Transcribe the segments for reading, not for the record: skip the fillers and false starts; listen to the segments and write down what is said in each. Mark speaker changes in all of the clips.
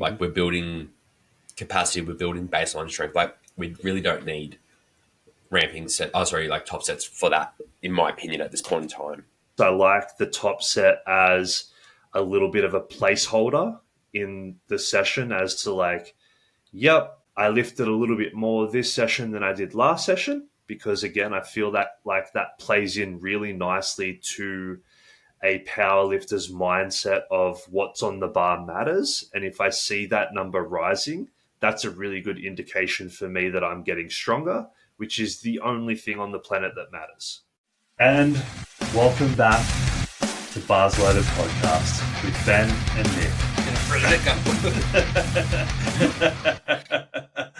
Speaker 1: Like we're building capacity, we're building baseline strength. Like we really don't need ramping like top sets for that, in my opinion, at this point in time.
Speaker 2: So I like the top set as a little bit of a placeholder in the session as to like, yep, I lifted a little bit more this session than I did last session, because again, I feel that like that plays in really nicely to a power lifter's mindset of what's on the bar matters. And if I see that number rising, that's a really good indication for me that I'm getting stronger, which is the only thing on the planet that matters. And welcome back to Bars Loaded Podcast with Ben and
Speaker 1: Nick.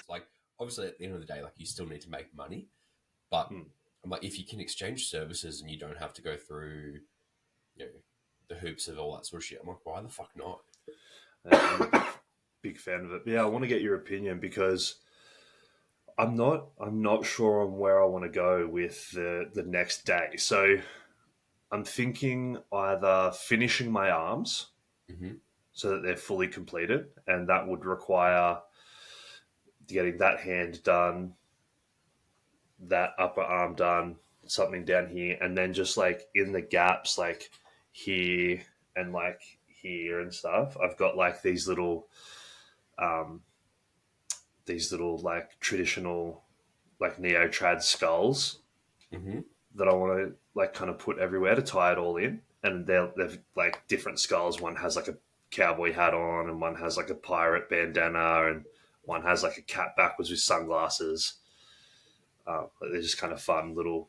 Speaker 1: Like, obviously, at the end of the day, like you still need to make money, but I'm like, if you can exchange services and you don't have to go through, you know, the hoops of all that sort of shit, I'm like, why the fuck not?
Speaker 2: I'm a big fan of it. Yeah, I want to get your opinion because I'm not sure on where I want to go with the next day. So I'm thinking either finishing my arms so that they're fully completed, and that would require getting that hand done, that upper arm done, something down here, and then just like in the gaps, like here and like here and stuff, I've got like these little like traditional like neo-trad skulls that I want to like kind of put everywhere to tie it all in. And they've like different skulls. One has like a cowboy hat on, and one has like a pirate bandana, and one has like a cat backwards with sunglasses. They're just kind of fun little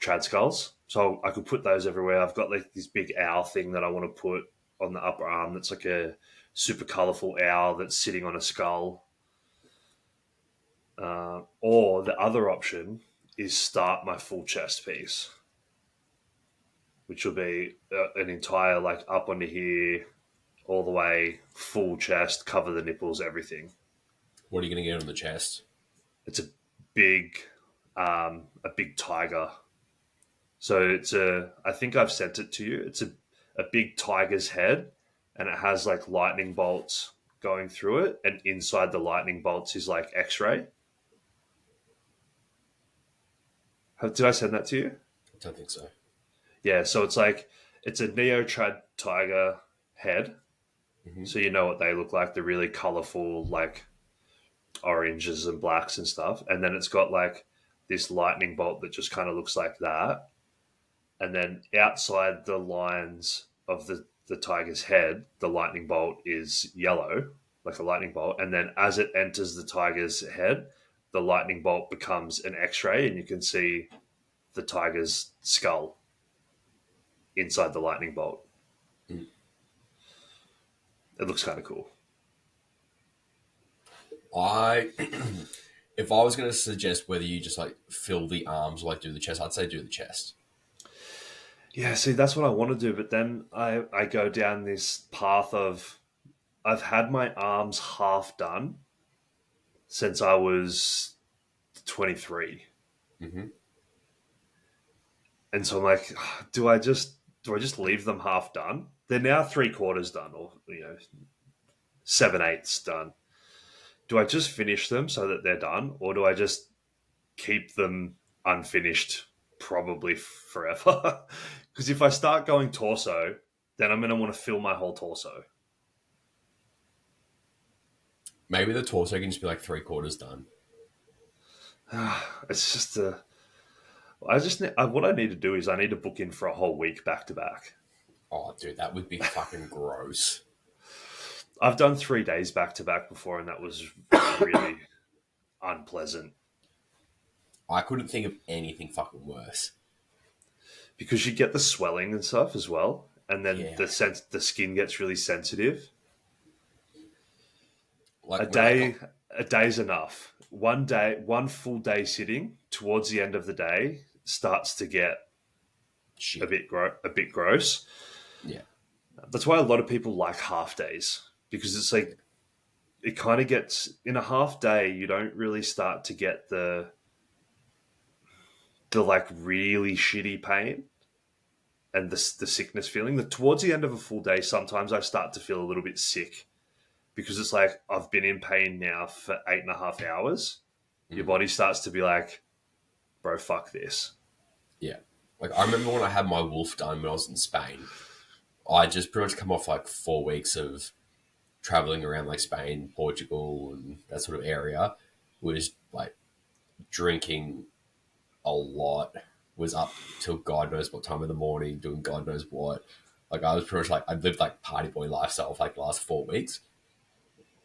Speaker 2: trad skulls. So I could put those everywhere. I've got like this big owl thing that I want to put on the upper arm. That's like a super colorful owl that's sitting on a skull. Or the other option is start my full chest piece, which will be an entire like up onto here, all the way, full chest, cover the nipples, everything.
Speaker 1: What are you going to get on the chest?
Speaker 2: It's a big tiger. So I think I've sent it to you. It's a big tiger's head, and it has like lightning bolts going through it, and inside the lightning bolts is like X-ray. Did I send that to you?
Speaker 1: I don't think so.
Speaker 2: Yeah, so it's a neo-trad tiger head. So you know what they look like. They're really colorful, like oranges and blacks and stuff. And then it's got like this lightning bolt that just kind of looks like that. And then outside the lines of the tiger's head, the lightning bolt is yellow, like a lightning bolt. And then as it enters the tiger's head, the lightning bolt becomes an X-ray, and you can see the tiger's skull inside the lightning bolt. It looks kind of cool.
Speaker 1: If I was going to suggest whether you just like fill the arms or like do the chest, I'd say do the chest.
Speaker 2: Yeah, see, that's what I want to do. But then I go down this path of I've had my arms half done since I was 23. And so I'm like, do I just leave them half done? They're now 3/4 done, or 7/8 done. Do I just finish them so that they're done, or do I just keep them unfinished probably forever? Because if I start going torso, then I'm going to want to fill my whole torso.
Speaker 1: Maybe the torso can just be like 3/4 done.
Speaker 2: It's just what I need to do is I need to book in for a whole week back to back.
Speaker 1: Oh, dude, that would be fucking gross.
Speaker 2: I've done 3 days back to back before, and that was really unpleasant.
Speaker 1: I couldn't think of anything fucking worse.
Speaker 2: Because you get the swelling and stuff as well, and then the skin gets really sensitive.
Speaker 1: Like
Speaker 2: a day's enough. One full day sitting towards the end of the day starts to get a bit gross.
Speaker 1: Yeah,
Speaker 2: that's why a lot of people like half days, because it's like it kind of gets in a half day. You don't really start to get the like really shitty pain and the sickness feeling. That towards the end of a full day, sometimes I start to feel a little bit sick because it's like, I've been in pain now for 8.5 hours. Your body starts to be like, bro, fuck this.
Speaker 1: Yeah. Like, I remember when I had my wolf done when I was in Spain, I just pretty much come off like 4 weeks of traveling around like Spain, Portugal, and that sort of area. Was like drinking a lot, was up till God knows what time of the morning, doing God knows what. Like, I was pretty much like, I lived like party boy lifestyle for like the last 4 weeks.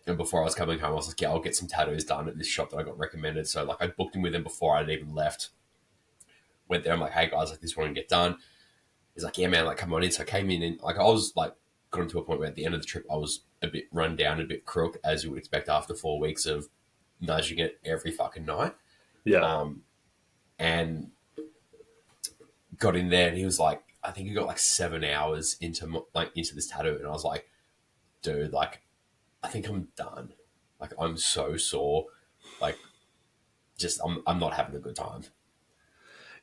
Speaker 1: And before I was coming home, I was like, yeah, I'll get some tattoos done at this shop that I got recommended. So like, I booked in with him before I'd even left. Went there, I'm like, hey guys, like, this one to get done. He's like, yeah, man, like, come on in. So I came in and like, I was like, got to a point where at the end of the trip, I was a bit run down, a bit crook, as you would expect after 4 weeks of nudging it every fucking night.
Speaker 2: Yeah.
Speaker 1: And got in there and he was like, I think he got like 7 hours into this tattoo. And I was like, dude, like, I think I'm done. Like, I'm so sore. Like, just, I'm not having a good time.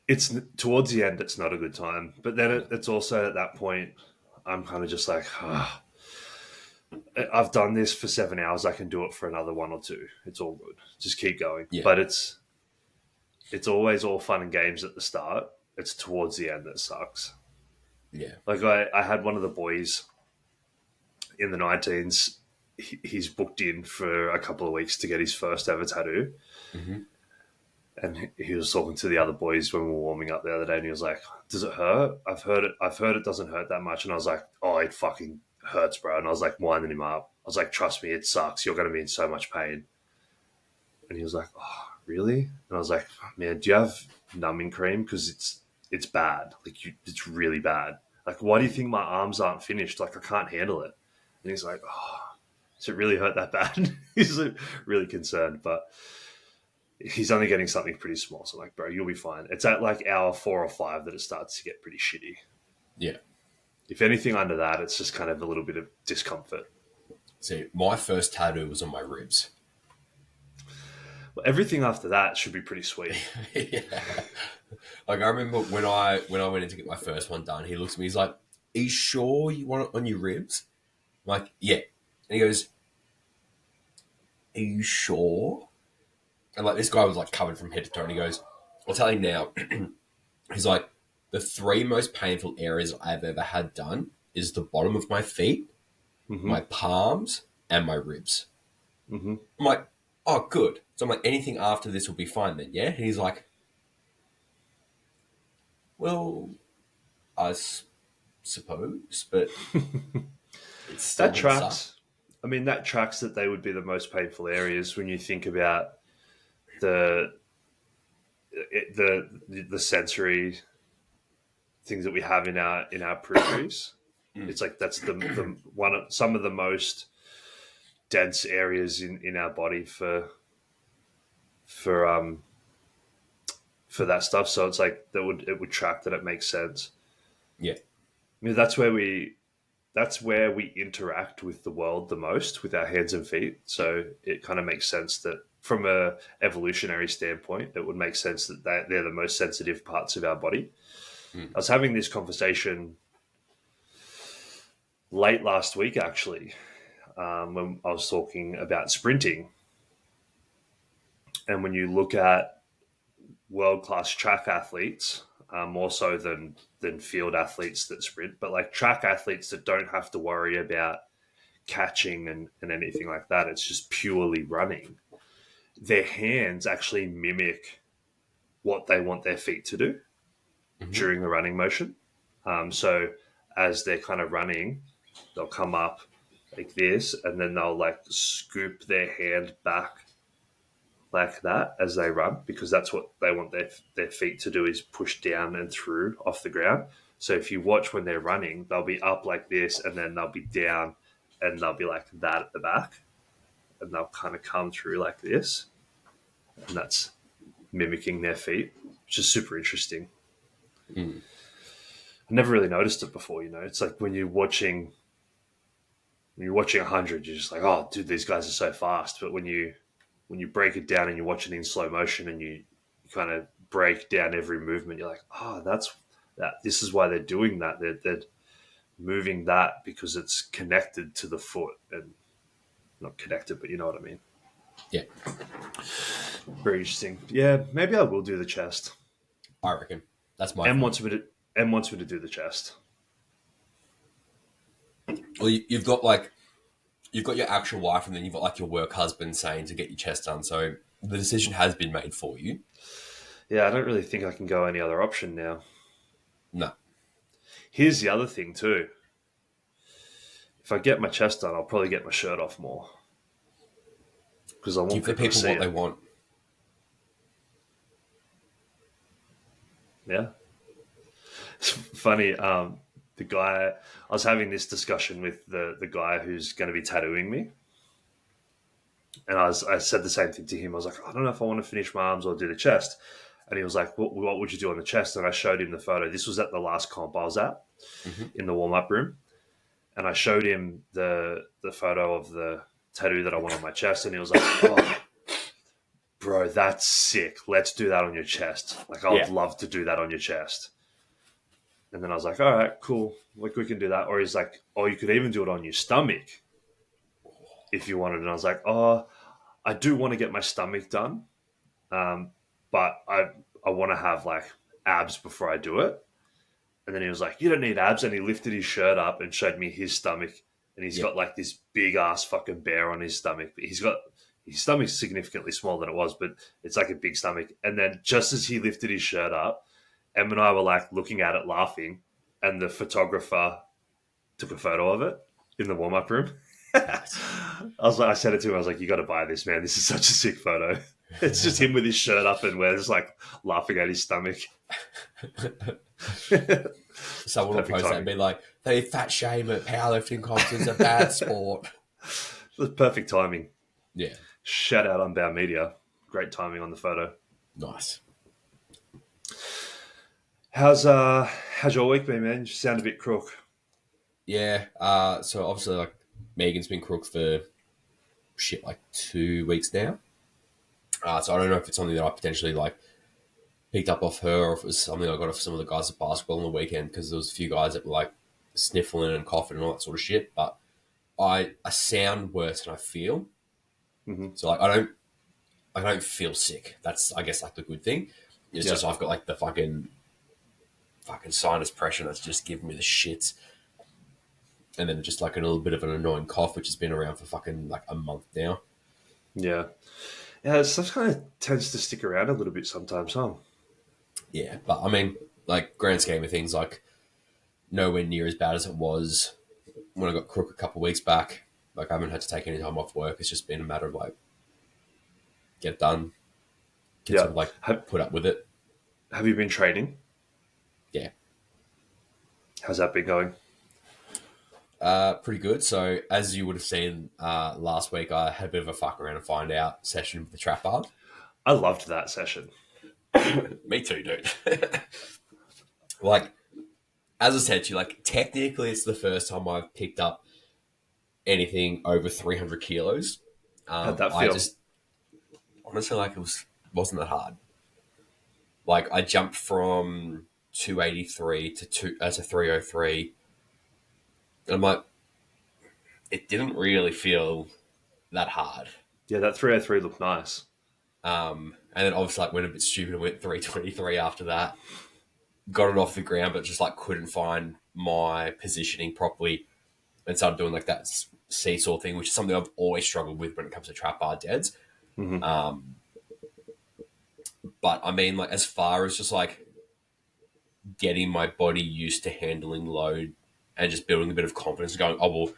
Speaker 2: It's towards the end, it's not a good time. But then it's also at that point, I'm kind of just like, I've done this for 7 hours. I can do it for another 1 or 2. It's all good. Just keep going.
Speaker 1: Yeah.
Speaker 2: But it's always all fun and games at the start. It's towards the end that sucks.
Speaker 1: Yeah.
Speaker 2: Like I had one of the boys in the 19s. He's booked in for a couple of weeks to get his first ever tattoo.
Speaker 1: Mm-hmm.
Speaker 2: And he was talking to the other boys when we were warming up the other day, and he was like, "Does it hurt? I've heard it doesn't hurt that much." And I was like, "Oh, it fucking hurts, bro." And I was like winding him up. I was like, "Trust me, it sucks. You're going to be in so much pain." And he was like, "Oh, really?" And I was like, "Man, do you have numbing cream? Because it's bad. Like, it's really bad. Like, why do you think my arms aren't finished? Like, I can't handle it." And he's like, "Oh, does it really hurt that bad?" He's like, really concerned, but he's only getting something pretty small. So I'm like, bro, you'll be fine. It's at like hour 4 or 5 that it starts to get pretty shitty.
Speaker 1: Yeah.
Speaker 2: If anything under that, it's just kind of a little bit of discomfort.
Speaker 1: See, my first tattoo was on my ribs.
Speaker 2: Well, everything after that should be pretty sweet.
Speaker 1: Yeah. Like, I remember when I went in to get my first one done, he looks at me, he's like, "Are you sure you want it on your ribs?" I'm like, "Yeah." And he goes, "Are you sure?" And like, this guy was like covered from head to toe, and he goes, "I'll tell you now." He's like, "The 3 most painful areas I've ever had done is the bottom of my feet, my palms, and my ribs."
Speaker 2: Mm-hmm.
Speaker 1: I'm like, "Oh, good." So I'm like, "Anything after this will be fine then, yeah?" And he's like, "Well, I suppose, but it's still
Speaker 2: That tracks. I mean, that tracks that they would be the most painful areas when you think about the sensory things that we have in our peripheries. It's like that's the one of some of the most dense areas in our body for that stuff. So it's like it would track that. It makes sense.
Speaker 1: Yeah.
Speaker 2: I mean, that's where we interact with the world the most with our hands and feet. So it kind of makes sense that from a evolutionary standpoint, it would make sense that they're the most sensitive parts of our body. I was having this conversation late last week, actually, when I was talking about sprinting. And when you look at world-class track athletes, more so than field athletes that sprint, but like track athletes that don't have to worry about catching and anything like that, it's just purely running. Their hands actually mimic what they want their feet to do during the running motion. So as they're kind of running, they'll come up like this, and then they'll like scoop their hand back like that as they run, because that's what they want their feet to do, is push down and through off the ground. So if you watch when they're running, they'll be up like this, and then they'll be down, and they'll be like that at the back, and they'll kind of come through like this, and that's mimicking their feet, which is super interesting. I never really noticed it before. It's like when you're watching 100, you're just like, oh, dude, these guys are so fast. But when you break it down and you watch it in slow motion and you kind of break down every movement, you're like, oh, that's that. This is why they're doing that. They're moving that because it's connected to the foot, and not connected, but you know what I mean.
Speaker 1: Yeah,
Speaker 2: Very interesting. Yeah, maybe I will do the chest.
Speaker 1: I reckon that's my
Speaker 2: M
Speaker 1: thing.
Speaker 2: wants me to do the chest.
Speaker 1: Well, you've got your actual wife, and then you've got like your work husband saying to get your chest done. So the decision has been made for you.
Speaker 2: Yeah, I don't really think I can go any other option now.
Speaker 1: No.
Speaker 2: Here's the other thing too. If I get my chest done, I'll probably get my shirt off more because I want
Speaker 1: Give the
Speaker 2: people to
Speaker 1: people
Speaker 2: see
Speaker 1: what
Speaker 2: it.
Speaker 1: they want.
Speaker 2: Yeah, it's funny. The guy I was having this discussion with the guy who's going to be tattooing me, and I said the same thing to him. I was like, I don't know if I want to finish my arms or do the chest. And he was like, what would you do on the chest? And I showed him the photo. This was at the last comp I was at in the warm up room, and I showed him the photo of the tattoo that I want on my chest, and he was like, "Oh, bro, that's sick. Let's do that on your chest. Like, I would love to do that on your chest." And then I was like, "All right, cool. Like, we can do that." Or he's like, "Oh, you could even do it on your stomach if you wanted." And I was like, "Oh, I do want to get my stomach done, but I want to have like abs before I do it." And then he was like, "You don't need abs." And he lifted his shirt up and showed me his stomach. And he's got like this big ass fucking bear on his stomach. But his stomach's significantly smaller than it was, but it's like a big stomach. And then just as he lifted his shirt up, Em and I were like looking at it laughing. And the photographer took a photo of it in the warm up room. I said it to him. I was like, "You got to buy this, man. This is such a sick photo." It's just him with his shirt up and we're just like laughing at his stomach.
Speaker 1: Someone will post that and be like, "They fat shame at powerlifting competitions, a bad sport."
Speaker 2: It was perfect timing.
Speaker 1: Yeah.
Speaker 2: Shout out Unbound Media. Great timing on the photo.
Speaker 1: Nice.
Speaker 2: How's your week been, man? You sound a bit crook.
Speaker 1: Yeah. So obviously, like, Megan's been crook for like 2 weeks now. So I don't know if it's something that I potentially like picked up off her, or if it was something I got off some of the guys at basketball on the weekend, because there was a few guys that were like sniffling and coughing and all that sort of shit. But I sound worse than I feel.
Speaker 2: Mm-hmm.
Speaker 1: So like I don't feel sick. That's, I guess, like the good thing. It's just I've got like the fucking sinus pressure that's just giving me the shits. And then just like a little bit of an annoying cough, which has been around for fucking like a month now.
Speaker 2: Yeah. Yeah, stuff kind of tends to stick around a little bit sometimes, huh?
Speaker 1: Yeah, but I mean, like, grand scheme of things, like, nowhere near as bad as it was when I got crook a couple of weeks back. Like, I haven't had to take any time off work. It's just been a matter of like, get it done, sort of like put up with it.
Speaker 2: Have you been training?
Speaker 1: Yeah.
Speaker 2: How's that been going?
Speaker 1: Pretty good. So, as you would have seen last week, I had a bit of a fuck around and find out session with the trap bar.
Speaker 2: I loved that session.
Speaker 1: Me too, dude. Like, as I said to you, like, technically it's the first time I've picked up anything over 300 kilos.
Speaker 2: How'd that feel?
Speaker 1: Honestly, like, wasn't that hard. Like, I jumped from 283 to 303. And I'm like, it didn't really feel that hard.
Speaker 2: Yeah, that 303 looked nice.
Speaker 1: And then obviously, like, went a bit stupid and went 323 after that. Got it off the ground, but just like couldn't find my positioning properly, and started doing like that seesaw thing, which is something I've always struggled with when it comes to trap bar deads.
Speaker 2: Mm-hmm.
Speaker 1: But I mean, like, as far as just like getting my body used to handling load and just building a bit of confidence, going, oh well,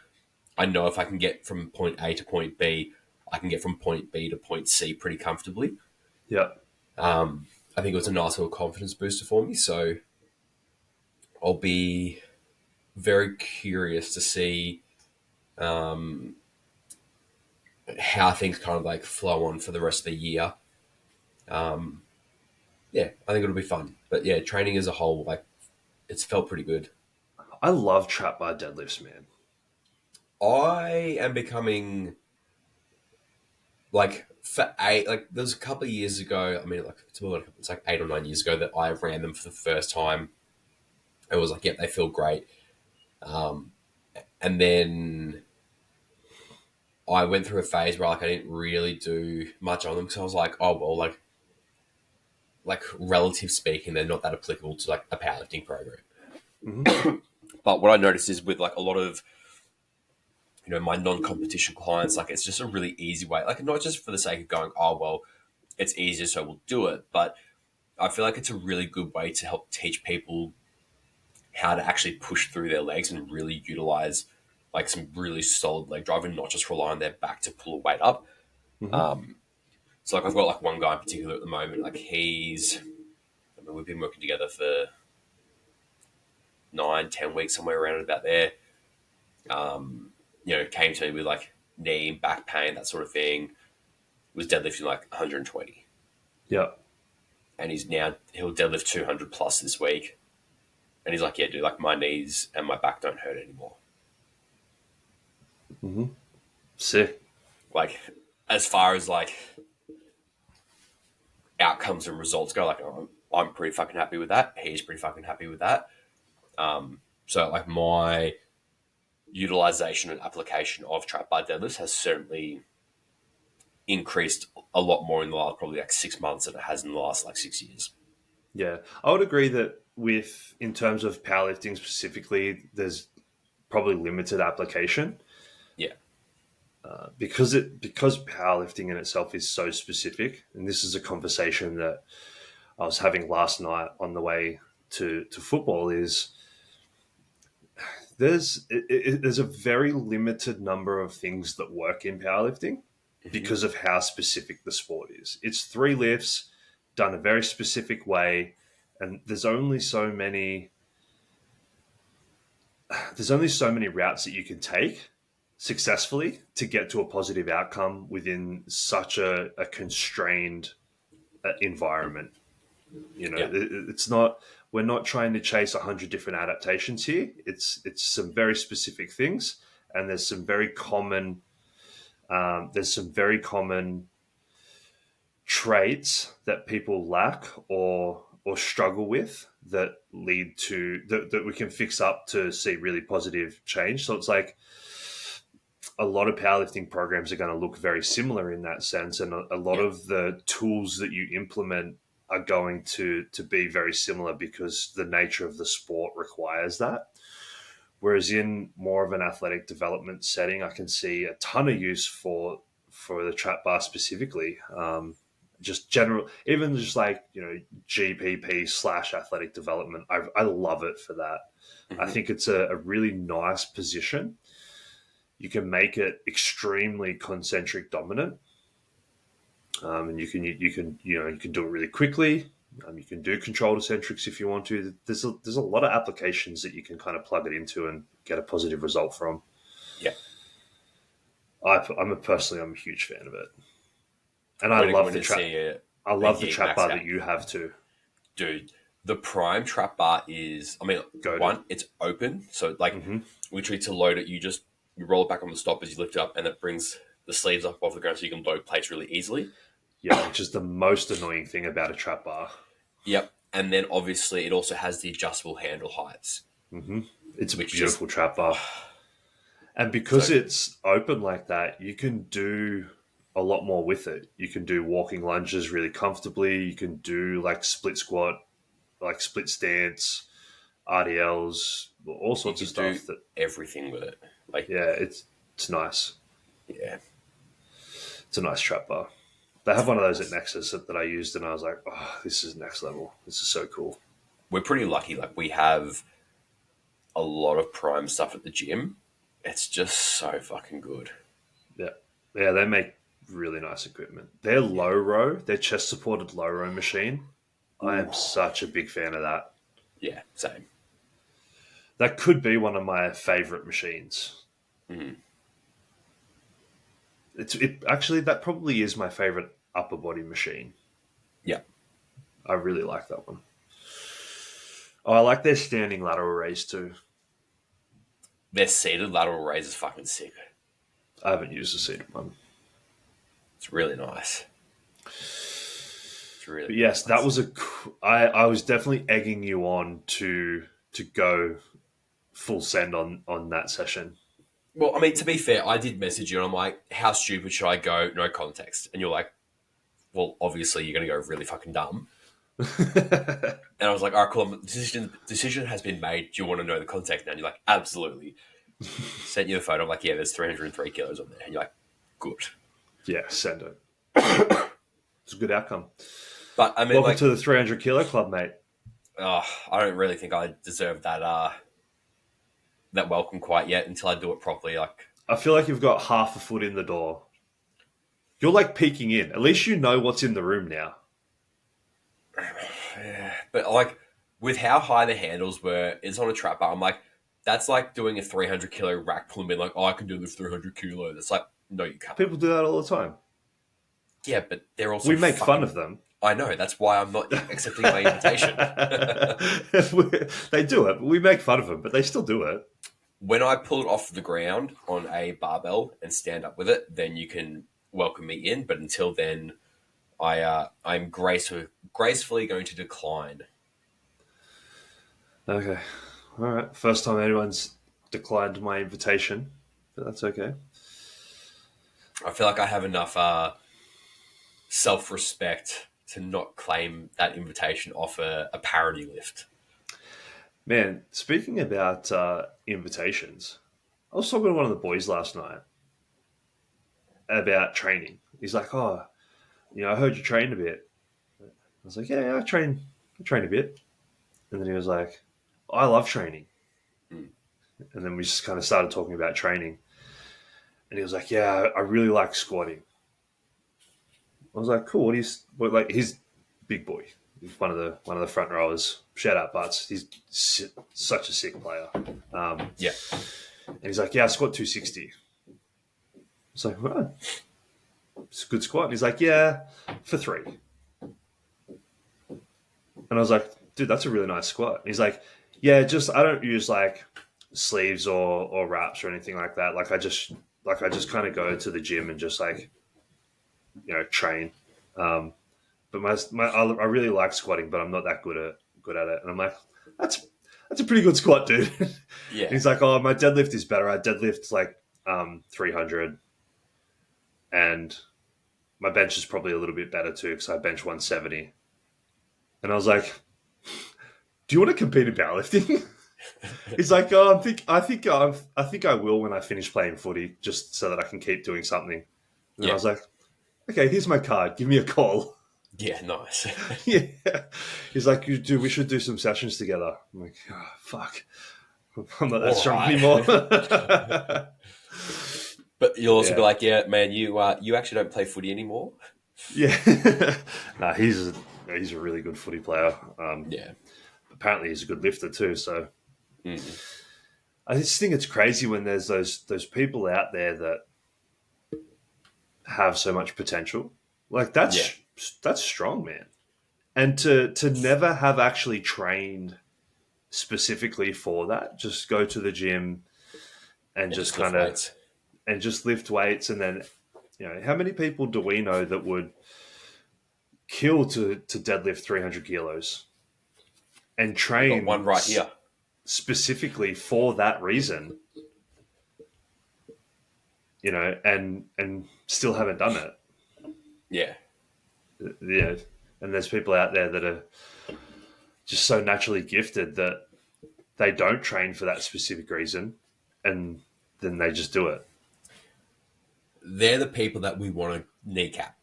Speaker 1: I know if I can get from point A to point B, I can get from point B to point C pretty comfortably.
Speaker 2: Yeah.
Speaker 1: I think it was a nice little confidence booster for me. So I'll be very curious to see how things kind of like flow on for the rest of the year. Yeah, I think it'll be fun. But yeah, training as a whole, like, it's felt pretty good.
Speaker 2: I love trap bar deadlifts, man.
Speaker 1: I am becoming like, there was a couple of years ago. I mean, like, it's like 8 or 9 years ago that I ran them for the first time. It was like, yeah, they feel great. And then I went through a phase where like I didn't really do much on them because I was like, oh well, like relative speaking, they're not that applicable to like a powerlifting program.
Speaker 2: Mm-hmm.
Speaker 1: But what I noticed is with like a lot of my non-competition clients, like it's just a really easy way, like not just for the sake of going, oh well, it's easier, so we'll do it, but I feel like it's a really good way to help teach people how to actually push through their legs and really utilize like some really solid leg drive and not just rely on their back to pull a weight up.
Speaker 2: Mm-hmm.
Speaker 1: So like I've got like one guy in particular at the moment, like we've been working together for 9-10 weeks, somewhere around about there. Came to me with like knee and back pain, that sort of thing. Was deadlifting like 120.
Speaker 2: Yeah.
Speaker 1: And he'll deadlift 200 plus this week. And he's like, yeah, dude, like my knees and my back don't hurt anymore.
Speaker 2: Mm-hmm. Sick.
Speaker 1: Like, as far as like outcomes and results go, like I'm pretty fucking happy with that. He's pretty fucking happy with that. So like my utilization and application of trap bar deadlifts has certainly increased a lot more in the last probably like 6 months than it has in the last like 6 years.
Speaker 2: Yeah, I would agree that in terms of powerlifting specifically, there's probably limited application.
Speaker 1: Yeah.
Speaker 2: Because powerlifting in itself is so specific, and this is a conversation that I was having last night on the way to football, is there's a very limited number of things that work in powerlifting because of how specific the sport is. It's 3 lifts done a very specific way, and there's only so many routes that you can take successfully to get to a positive outcome within such a constrained environment. It's not, we're not trying to chase 100 different adaptations here. It's some very specific things, and there's some very common traits that people lack or struggle with that lead to that we can fix up to see really positive change. So it's like a lot of powerlifting programs are going to look very similar in that sense, and a lot of the tools that you implement are going to be very similar because the nature of the sport requires that. Whereas in more of an athletic development setting, I can see a ton of use for the trap bar specifically. Just general, even just like, GPP / athletic development. I love it for that. Mm-hmm. I think it's a really nice position. You can make it extremely concentric dominant, and you can do it really quickly. You can do controlled eccentrics if you want to. There's a lot of applications that you can kind of plug it into and get a positive result from.
Speaker 1: Yeah,
Speaker 2: I'm a huge fan of it, and I love the trap. I love the trap bar that you have too,
Speaker 1: dude. The prime trap bar is, it's open, so like literally to load it, you roll it back on the stop as you lift it up, and it brings the sleeves up off the ground so you can load plates really easily.
Speaker 2: Yeah, which is the most annoying thing about a trap bar.
Speaker 1: Yep, and then obviously it also has the adjustable handle heights.
Speaker 2: Mm-hmm. It's a beautiful trap bar. And because it's open like that, you can do a lot more with it. You can do walking lunges really comfortably. You can do like split squat, like split stance, RDLs, all sorts of stuff.
Speaker 1: Everything with it.
Speaker 2: It's nice.
Speaker 1: Yeah.
Speaker 2: It's a nice trap bar. They have one of those at Nexus that I used, and I was like, oh, this is next level. This is so cool.
Speaker 1: We're pretty lucky. Like, we have a lot of prime stuff at the gym. It's just so fucking good.
Speaker 2: Yeah. Yeah, they make really nice equipment. Their low row, their chest-supported low row machine, I am such a big fan of that.
Speaker 1: Yeah, same.
Speaker 2: That could be one of my favorite machines.
Speaker 1: Mm-hmm.
Speaker 2: Actually, that probably is my favorite upper body machine.
Speaker 1: Yeah.
Speaker 2: I really like that one. Oh, I like their standing lateral raise too.
Speaker 1: Their seated lateral raise is fucking sick.
Speaker 2: I haven't used a seated one.
Speaker 1: It's really nice. It's really
Speaker 2: but yes,
Speaker 1: nice.
Speaker 2: That was I was definitely egging you on to go full send on that session.
Speaker 1: Well, I mean, to be fair, I did message you and I'm like, how stupid should I go? No context. And you're like, well, obviously you're going to go really fucking dumb. And I was like, all right, cool. Decision has been made. Do you want to know the context now? And you're like, absolutely. Sent you the photo. I'm like, yeah, there's 303 kilos on there. And you're like, good.
Speaker 2: Yeah, send it. It's a good outcome.
Speaker 1: But I mean,
Speaker 2: welcome
Speaker 1: like,
Speaker 2: to the 300 kilo club, mate.
Speaker 1: I don't really think I deserve that that welcome quite yet until I do it properly. Like,
Speaker 2: I feel like you've got half a foot in the door. You're like peeking in. At least you know what's in the room now.
Speaker 1: yeah. But like, with how high the handles were, it's on a trap bar. I'm like, that's like doing a 300 kilo rack pull and being like, oh, I can do this 300 kilos. It's like, no, you can't.
Speaker 2: People do that all the time.
Speaker 1: Yeah, but they're also
Speaker 2: we make fun of them.
Speaker 1: I know. That's why I'm not accepting my invitation.
Speaker 2: They do it. But we make fun of them, but they still do it.
Speaker 1: When I pull it off the ground on a barbell and stand up with it, then you can welcome me in. But until then, I'm gracefully going to decline.
Speaker 2: Okay. All right. First time anyone's declined my invitation, but that's okay.
Speaker 1: I feel like I have enough self-respect to not claim that invitation off a parody lift.
Speaker 2: Man, speaking about invitations, I was talking to one of the boys last night about training. He's like, "Oh, I heard you train a bit." I was like, "Yeah, I train a bit." And then he was like, "I love training."
Speaker 1: Mm.
Speaker 2: And then we just kind of started talking about training. And he was like, "Yeah, I really like squatting." I was like, "Cool. Like he's big boy. He's one of the front rowers. Shout out Butts. He's such a sick player."
Speaker 1: Yeah.
Speaker 2: And he's like, "Yeah, I squat 260." It's like, "Well, it's a good squat." And he's like, "Yeah, for 3." And I was like, "Dude, that's a really nice squat." And he's like, "Yeah, just I don't use like sleeves or wraps or anything like that. Like I just kind of go to the gym and just like train." But I really like squatting, but I'm not that good at it. And I'm like, that's a pretty good squat, dude.
Speaker 1: Yeah.
Speaker 2: He's like, "Oh, my deadlift is better. I deadlift like 300, and my bench is probably a little bit better too because I bench 170." And I was like, "Do you want to compete in powerlifting?" He's like, "Oh, I think I will when I finish playing footy, just so that I can keep doing something." And I was like, "Okay, here's my card. Give me a call."
Speaker 1: Yeah, nice.
Speaker 2: Yeah. He's like, we should do some sessions together." I'm like, "Oh, fuck. I'm not that strong anymore."
Speaker 1: But you'll also be like, "Yeah, man, you actually don't play footy anymore."
Speaker 2: Yeah. Nah, he's a really good footy player.
Speaker 1: Yeah.
Speaker 2: Apparently he's a good lifter too, so
Speaker 1: Mm.
Speaker 2: I just think it's crazy when there's those people out there that have so much potential. Like that's strong, man. And to never have actually trained specifically for that, just go to the gym and just kind of and just lift weights, and then how many people do we know that would kill to deadlift 300 kilos and train
Speaker 1: one right here
Speaker 2: specifically for that reason, and still haven't done it.
Speaker 1: Yeah.
Speaker 2: And there's people out there that are just so naturally gifted that they don't train for that specific reason, and then they just do it.
Speaker 1: They're the people that we want to kneecap.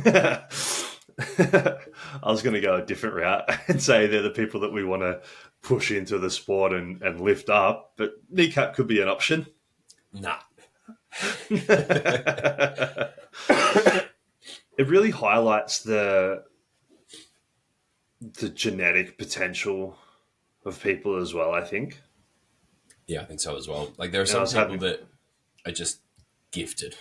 Speaker 2: I was going to go a different route and say they're the people that we want to push into the sport and lift up, but kneecap could be an option.
Speaker 1: Nah.
Speaker 2: It really highlights the genetic potential of people as well, I think.
Speaker 1: Yeah, I think so as well. Like there are some people that are just gifted.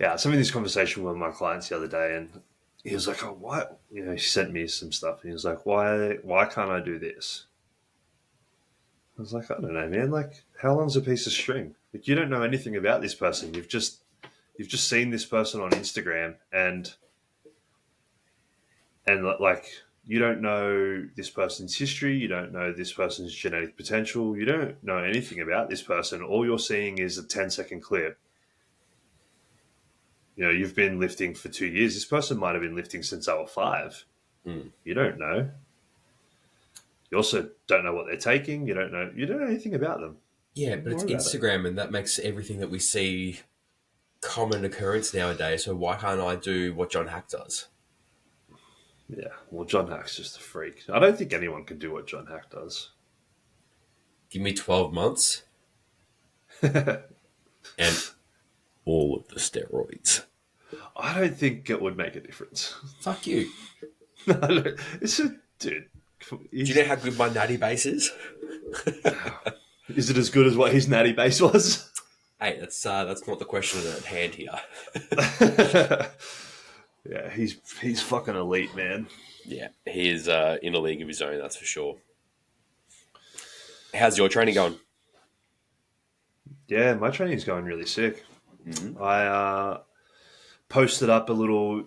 Speaker 2: Yeah, I was having this conversation with my clients the other day, and he was like, "Oh, why?" He sent me some stuff, and he was like, "Why can't I do this?" I was like, "I don't know, man. Like, how long's a piece of string? Like, you don't know anything about this person. You've just seen this person on Instagram, and like you don't know this person's history. You don't know this person's genetic potential. You don't know anything about this person. All you're seeing is a 10-second clip. You've been lifting for 2 years. This person might have been lifting since they were 5. You don't know. You also don't know what they're taking. You don't know anything about them.
Speaker 1: Yeah, but it's Instagram, and that makes everything that we see common occurrence nowadays. So why can't I do what John Hack does?
Speaker 2: Yeah, well, John Hack's just a freak. I don't think anyone can do what John Hack does.
Speaker 1: Give me 12 months and all of the steroids.
Speaker 2: I don't think it would make a difference.
Speaker 1: Fuck you.
Speaker 2: No, it's a dude.
Speaker 1: Do you know how good my natty base is?
Speaker 2: Is it as good as what his natty base was?
Speaker 1: Hey, that's not the question at hand here.
Speaker 2: Yeah, he's fucking elite, man.
Speaker 1: Yeah, he is in a league of his own, that's for sure. How's your training going?
Speaker 2: Yeah, my training's going really sick.
Speaker 1: Mm-hmm.
Speaker 2: I posted up a little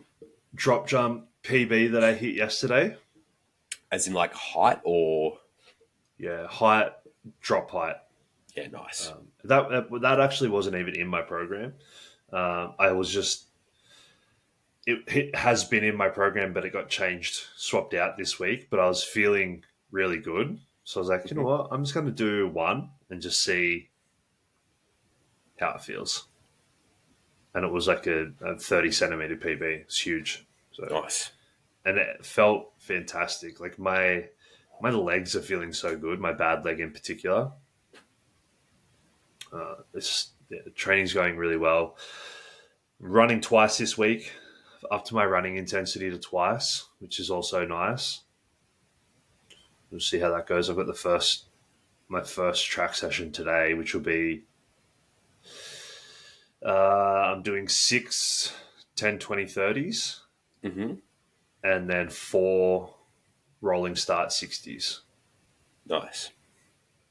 Speaker 2: drop jump PB that I hit yesterday.
Speaker 1: As in like height or?
Speaker 2: Yeah, height, drop height.
Speaker 1: Yeah, nice.
Speaker 2: That actually wasn't even in my program. I was just... It has been in my program, but it got swapped out this week. But I was feeling really good. So I was like, you know what? I'm just going to do one and just see how it feels. And it was like a 30 centimeter PB. It's huge. So
Speaker 1: nice.
Speaker 2: And it felt fantastic. Like my legs are feeling so good. My bad leg in particular. Training's going really well. Running twice this week. Up to my running intensity to twice, which is also nice. We'll see how that goes. I've got my first track session today, which will be I'm doing 6 10 20 30s and then 4 rolling start 60s.
Speaker 1: Nice.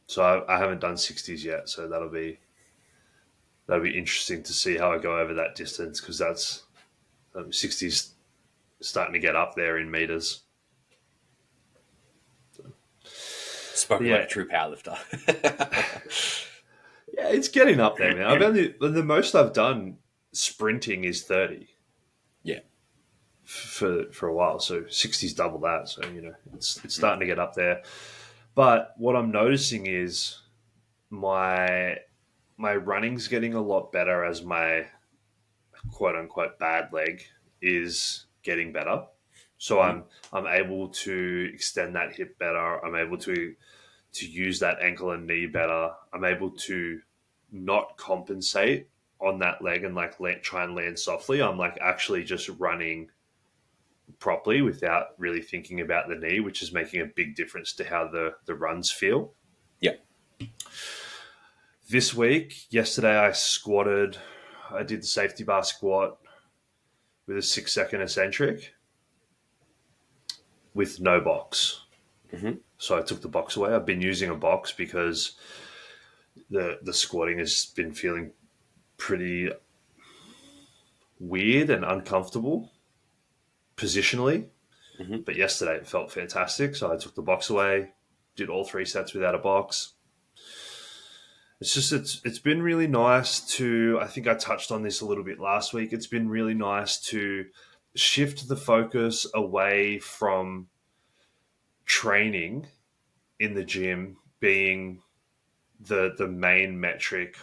Speaker 2: So I haven't done 60s yet, so that'll be interesting to see how I go over that distance, because that's 60s starting to get up there in meters.
Speaker 1: Spoken like a true powerlifter.
Speaker 2: Yeah, it's getting up there, man. The most I've done sprinting is 30.
Speaker 1: Yeah.
Speaker 2: For a while, so 60's double that. So it's starting to get up there. But what I'm noticing is my running's getting a lot better as my quote unquote bad leg is getting better. So I'm able to extend that hip better. I'm able to use that ankle and knee better. I'm able to not compensate on that leg and try and land softly. I'm actually just running properly without really thinking about the knee, which is making a big difference to how the runs feel.
Speaker 1: Yeah.
Speaker 2: This week, yesterday I did the safety bar squat with a 6-second eccentric with no box. So I took the box away. I've been using a box because the squatting has been feeling pretty weird and uncomfortable positionally. But yesterday it felt fantastic. So I took the box away, did all 3 sets without a box. It's been really nice to, I think I touched on this a little bit last week. It's been really nice to shift the focus away from training in the gym being the main metric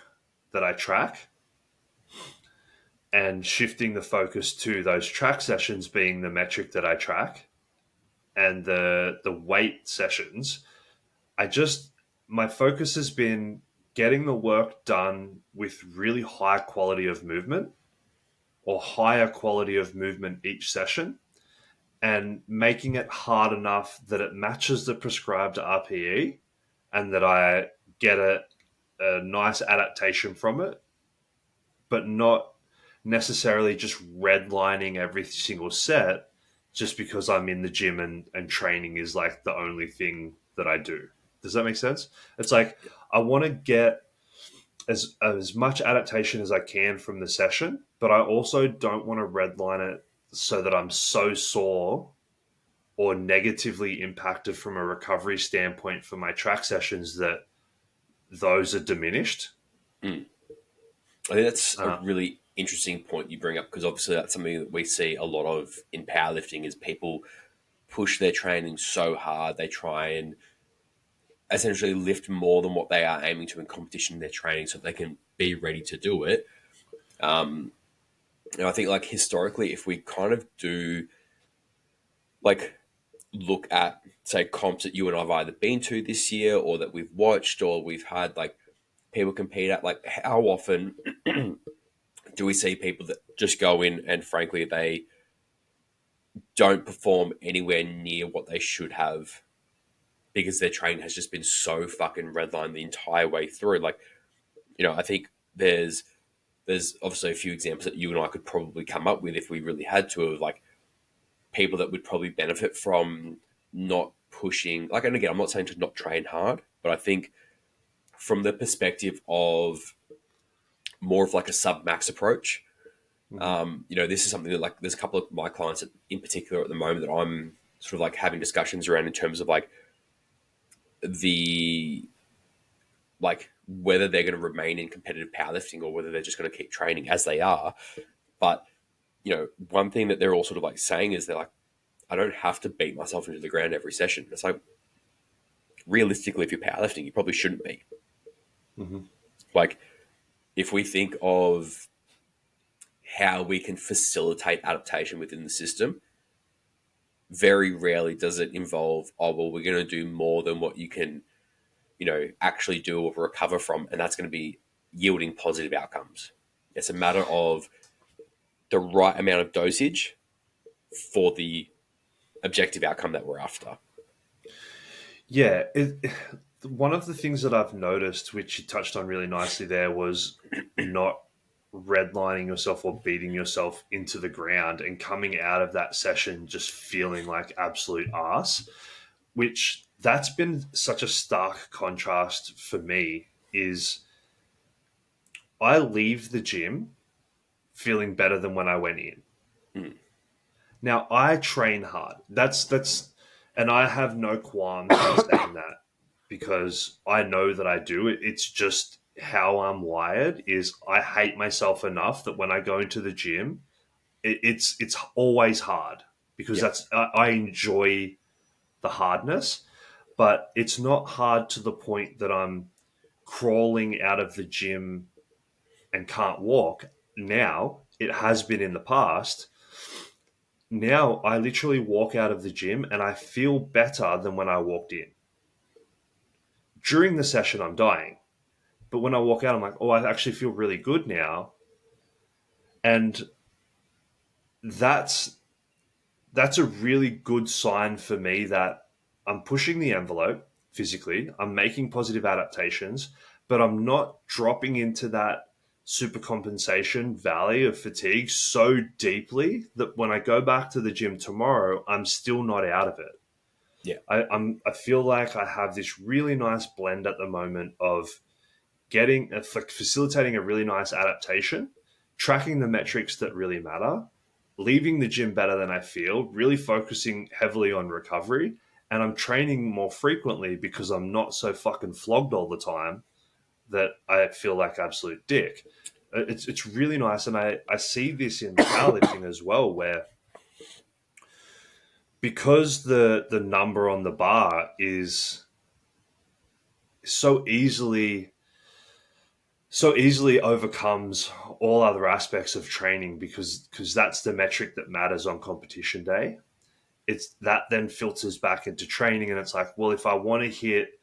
Speaker 2: that I track, and shifting the focus to those track sessions being the metric that I track, and the weight sessions. My focus has been getting the work done with really high quality of movement, or higher quality of movement each session, and making it hard enough that it matches the prescribed RPE and that I get a nice adaptation from it, but not necessarily just redlining every single set just because I'm in the gym and training is the only thing that I do. Does that make sense? It's I want to get as much adaptation as I can from the session, but I also don't want to redline it so that I'm so sore or negatively impacted from a recovery standpoint for my track sessions, that those are diminished.
Speaker 1: Mm. I think that's a
Speaker 2: Uh,
Speaker 1: really interesting point you bring up, because obviously that's something that we see a lot of in powerlifting is people push their training so hard they try and essentially lift more than what they are aiming to in competition in their training so they can be ready to do it. And I think like historically, if we kind of do like look at say comps that you and I've either been to this year or that we've watched or we've had like people compete at, like how often do we see people that just go in and frankly they don't perform anywhere near what they should have because their training has just been so fucking redline the entire way through. Like, I think there's obviously a few examples that you and I could probably come up with if we really had to, of like people that would probably benefit from not pushing. Like, and again, I'm not saying to not train hard, but I think from the perspective of more of like a sub-max approach,
Speaker 2: mhm.
Speaker 1: this is something that like there's a couple of my clients in particular at the moment that I'm sort of like having discussions around in terms of like the like whether they're going to remain in competitive powerlifting or whether they're just going to keep training as they are. But one thing that they're all sort of like saying is they're like, I don't have to beat myself into the ground every session. It's like realistically, if you're powerlifting, you probably shouldn't be.
Speaker 2: Mm-hmm.
Speaker 1: Like if we think of how we can facilitate adaptation within the system, very rarely does it involve, oh, well, we're going to do more than what you can, actually do or recover from. And that's going to be yielding positive outcomes. It's a matter of the right amount of dosage for the objective outcome that we're after.
Speaker 2: Yeah, one of the things that I've noticed, which you touched on really nicely there, was not redlining yourself or beating yourself into the ground and coming out of that session just feeling like absolute arse, which that's been such a stark contrast for me. Is I leave the gym feeling better than when I went in.
Speaker 1: Mm.
Speaker 2: Now I train hard. That's and I have no qualms in saying that because I know that I do. It's just how I'm wired is I hate myself enough that when I go into the gym, it's always hard because
Speaker 1: Yeah.
Speaker 2: I enjoy the hardness, but it's not hard to the point that I'm crawling out of the gym and can't walk. Now it has been in the past. Now I literally walk out of the gym and I feel better than when I walked in. During the session, I'm dying. But when I walk out, I'm like, oh, I actually feel really good now. And that's that's a really good sign for me that I'm pushing the envelope physically, I'm making positive adaptations, but I'm not dropping into that supercompensation valley of fatigue so deeply that when I go back to the gym tomorrow, I'm still not out of it.
Speaker 1: Yeah.
Speaker 2: I feel like I have this really nice blend at the moment of facilitating a really nice adaptation, tracking the metrics that really matter, leaving the gym better than I feel, really focusing heavily on recovery, and I'm training more frequently because I'm not so fucking flogged all the time that I feel like absolute dick. It's really nice, and I see this in powerlifting as well, where because the number on the bar is so easily overcomes all other aspects of training because that's the metric that matters on competition day. It's that then filters back into training, and it's like, well, if I want to hit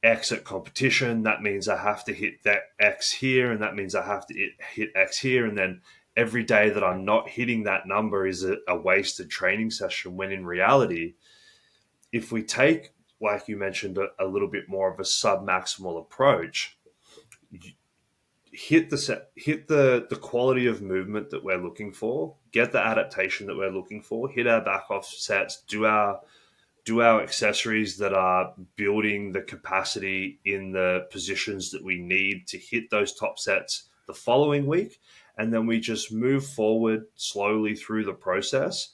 Speaker 2: X at competition, that means I have to hit that X here, and that means I have to hit X here, and then every day that I'm not hitting that number is a wasted training session, when in reality, if we take, like you mentioned, a little bit more of a sub-maximal approach, hit the quality of movement that we're looking for, get the adaptation that we're looking for, hit our back off sets, do our accessories that are building the capacity in the positions that we need to hit those top sets the following week, and then we just move forward slowly through the process.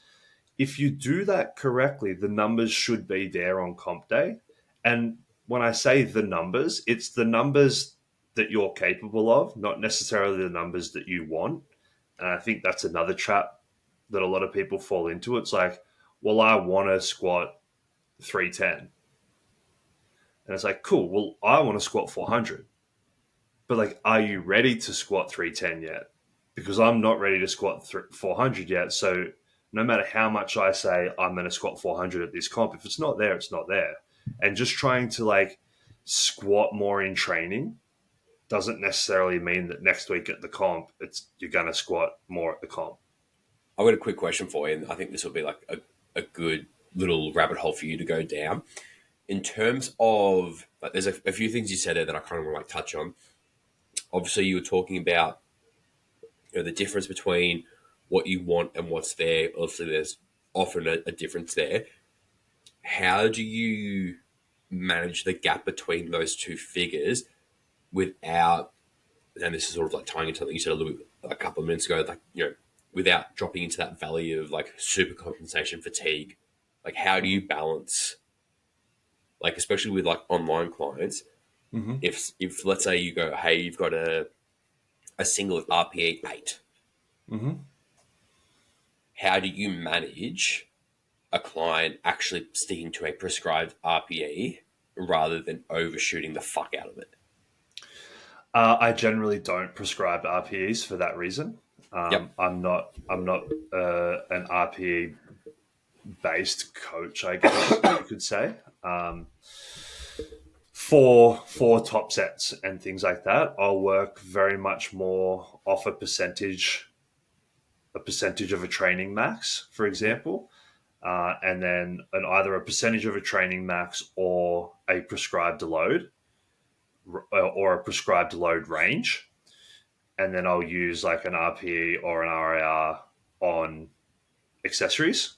Speaker 2: if you do that correctly, the numbers should be there on comp day. And when I say the numbers, it's the numbers that you're capable of, not necessarily the numbers that you want. And I think that's another trap that a lot of people fall into. It's like, well, I want to squat 310. And it's like, cool, well, I want to squat 400. But like, are you ready to squat 310 yet? Because I'm not ready to squat 400 yet. So no matter how much I say I'm going to squat 400 at this comp, if it's not there, it's not there. And just trying to like squat more in training doesn't necessarily mean that next week at the comp, you're going to squat more at the comp.
Speaker 1: I've got a quick question for you, and I think this will be like a good little rabbit hole for you to go down. In terms of, like, there's a few things you said there that I kind of want to like touch on. Obviously, you were talking about, you know, the difference between what you want and what's there. Obviously, there's often a difference there. How do you manage the gap between those two figures without, and this is sort of like tying into something you said a couple of minutes ago, like, you know, without dropping into that valley of like super compensation fatigue? Like, how do you balance, like, especially with like online clients,
Speaker 2: Mm-hmm.
Speaker 1: if let's say you go, hey, you've got a single RPE 8,
Speaker 2: Mm-hmm.
Speaker 1: how do you manage a client actually sticking to a prescribed RPE rather than overshooting the fuck out of it?
Speaker 2: I generally don't prescribe RPEs for that reason.
Speaker 1: Yep.
Speaker 2: I'm not an RPE based coach, I guess you could say. For top sets and things like that, I'll work very much more off a percentage of a training max, for example, and then either a percentage of a training max or a prescribed load or a prescribed load range. And then I'll use like an RPE or an RAR on accessories.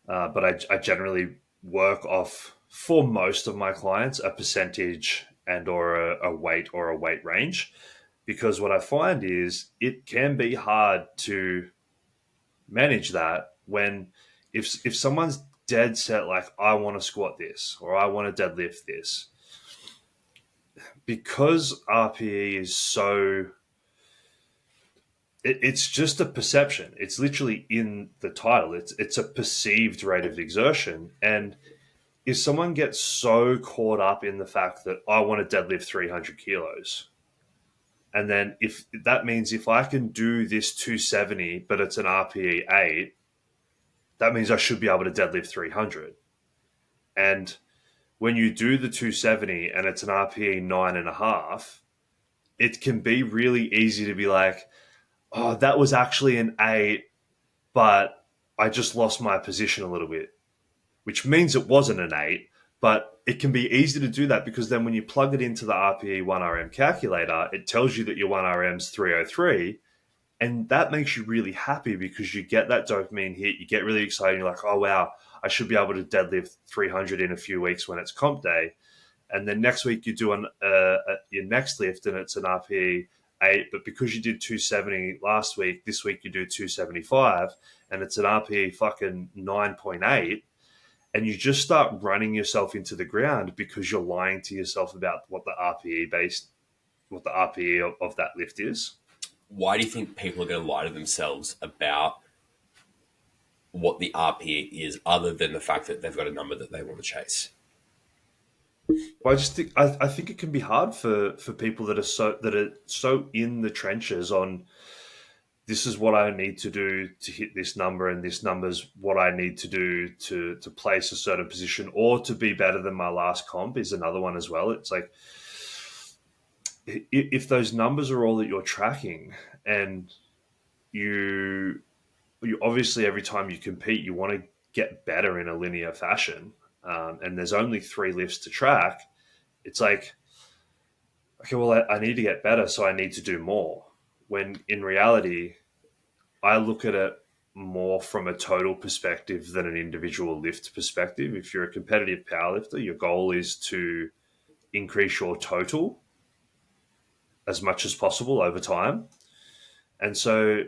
Speaker 2: But I generally work off, for most of my clients, a percentage and or a weight or a weight range, because what I find is it can be hard to manage that when if someone's dead set like, I want to squat this or I want to deadlift this, because RPE is so, it's just a perception. It's literally in the title. It's a perceived rate of exertion. And if someone gets so caught up in the fact that I want to deadlift 300 kilos, and then if that means if I can do this 270, but it's an RPE 8, that means I should be able to deadlift 300. And when you do the 270 and it's an RPE 9.5, it can be really easy to be like, oh, that was actually an 8, but I just lost my position a little bit, which means it wasn't an 8. But it can be easy to do that because then when you plug it into the RPE 1RM calculator, it tells you that your 1RM is 303. And that makes you really happy because you get that dopamine hit. You get really excited. You're like, oh, wow, I should be able to deadlift 300 in a few weeks when it's comp day. And then next week you do your next lift and it's an RPE 8. But because you did 270 last week, this week you do 275 and it's an RPE fucking 9.8. And you just start running yourself into the ground because you're lying to yourself about what the RPE of that lift is.
Speaker 1: Why do you think people are going to lie to themselves about what the RPE is, other than the fact that they've got a number that they want to chase?
Speaker 2: Well, I think it can be hard for people that are so in the trenches on, this is what I need to do to hit this number, and this number's what I need to do to place a certain position or to be better than my last comp is another one as well. It's like, if those numbers are all that you're tracking, and you obviously every time you compete, you want to get better in a linear fashion, and there's only 3 lifts to track, it's like, okay, well, I need to get better, so I need to do more. When in reality, I look at it more from a total perspective than an individual lift perspective. If you're a competitive powerlifter, your goal is to increase your total as much as possible over time. And so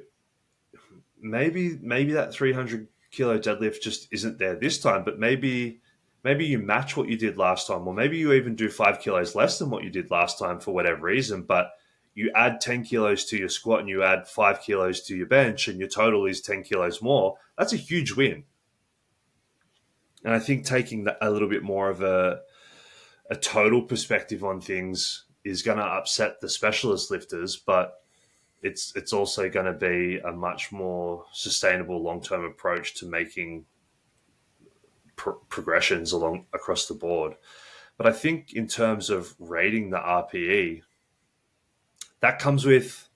Speaker 2: maybe that 300 kilo deadlift just isn't there this time, but maybe you match what you did last time, or maybe you even do 5 kilos less than what you did last time for whatever reason, but you add 10 kilos to your squat and you add 5 kilos to your bench and your total is 10 kilos more. That's a huge win. And I think taking that a little bit more of a total perspective on things is going to upset the specialist lifters, but it's also going to be a much more sustainable long-term approach to making progressions along across the board. But I think in terms of rating the RPE, that comes with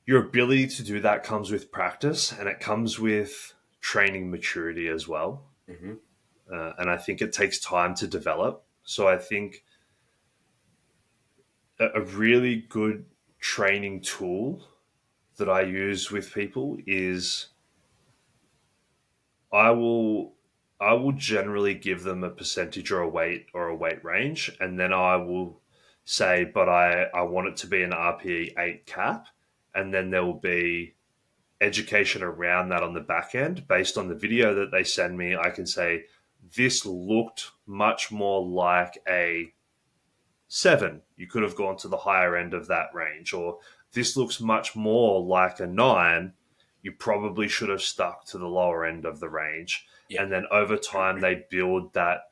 Speaker 2: your ability to do that comes with practice, and it comes with training maturity as well.
Speaker 1: Mm-hmm.
Speaker 2: And I think it takes time to develop. So I think a really good training tool that I use with people is I will generally give them a percentage or a weight range, and then I will say, but I want it to be an RPE 8 cap, and then there will be education around that on the back end based on the video that they send me. I can say this looked much more like a 7. You could have gone to the higher end of that range, or this looks much more like a 9. You probably should have stuck to the lower end of the range.
Speaker 1: Yeah.
Speaker 2: And then over time, they build that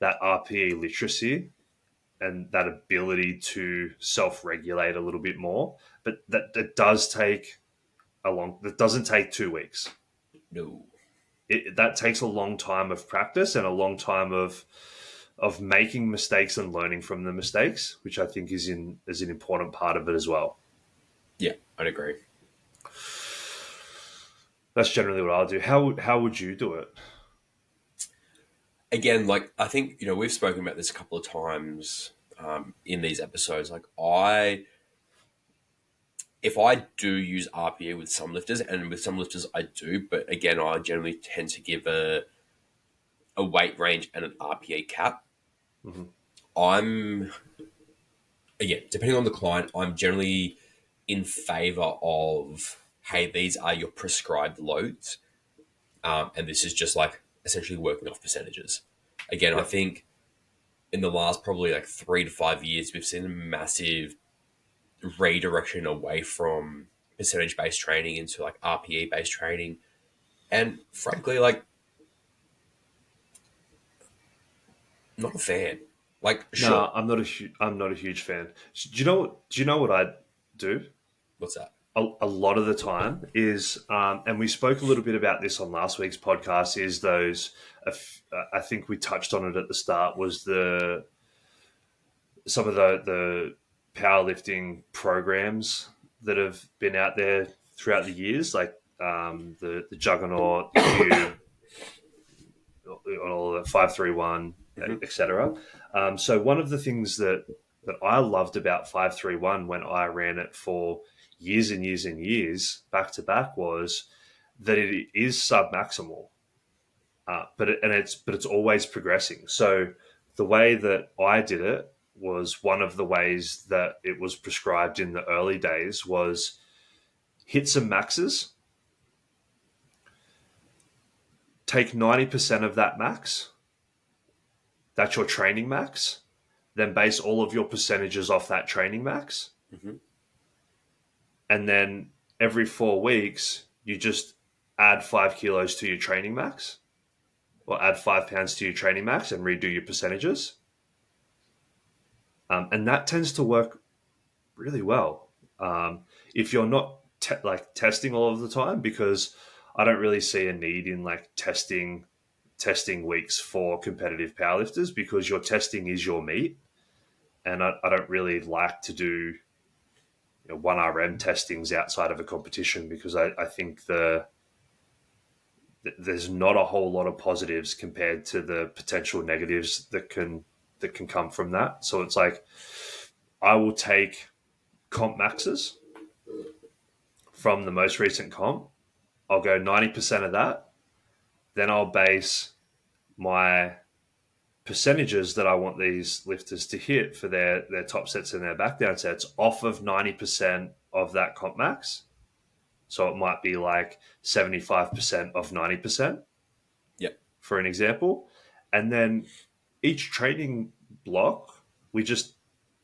Speaker 2: RPE literacy and that ability to self-regulate a little bit more. But that does take that doesn't take 2 weeks.
Speaker 1: No.
Speaker 2: That takes a long time of practice and a long time of making mistakes and learning from the mistakes, which I think is an important part of it as well.
Speaker 1: Yeah, I'd agree.
Speaker 2: That's generally what I'll do. How would you do it?
Speaker 1: Again, like, I think, we've spoken about this a couple of times in these episodes. Like, if I do use RPE with some lifters, and with some lifters I do, but again, I generally tend to give a weight range and an RPE cap.
Speaker 2: Mm-hmm.
Speaker 1: Again, depending on the client, I'm generally in favor of, hey, these are your prescribed loads. And this is just like essentially working off percentages. Again, I think in the last probably like 3 to 5 years, we've seen a massive redirection away from percentage-based training into like RPE-based training. And frankly, like, not a fan. Like, sure.
Speaker 2: No, I'm not a huge fan. Do you know what I do?
Speaker 1: What's that?
Speaker 2: A lot of the time is, and we spoke a little bit about this on last week's podcast, is those, I think we touched on it at the start, was some of the powerlifting programs that have been out there throughout the years, like the Juggernaut, the Cube, all the 531, etc. So one of the things that I loved about 531 when I ran it for years and years and years back to back was that it is submaximal, but it's always progressing. So the way that I did it was one of the ways that it was prescribed in the early days was hit some maxes, take 90% of that max. That's your training max. Then base all of your percentages off that training max.
Speaker 1: Mm-hmm.
Speaker 2: And then every 4 weeks, you just add 5 kilos to your training max, or add 5 pounds to your training max and redo your percentages. And that tends to work really well. If you're not testing all of the time, because I don't really see a need in like testing weeks for competitive powerlifters, because your testing is your meat. And I don't really like to do 1RM testings outside of a competition, because I think there's not a whole lot of positives compared to the potential negatives that can come from that. So it's like, I will take comp maxes from the most recent comp. I'll go 90% of that. Then I'll base my percentages that I want these lifters to hit for their top sets and their back down sets off of 90% of that comp max. So it might be like 75% of 90%,
Speaker 1: Yep.
Speaker 2: for an example. And then each training block, we just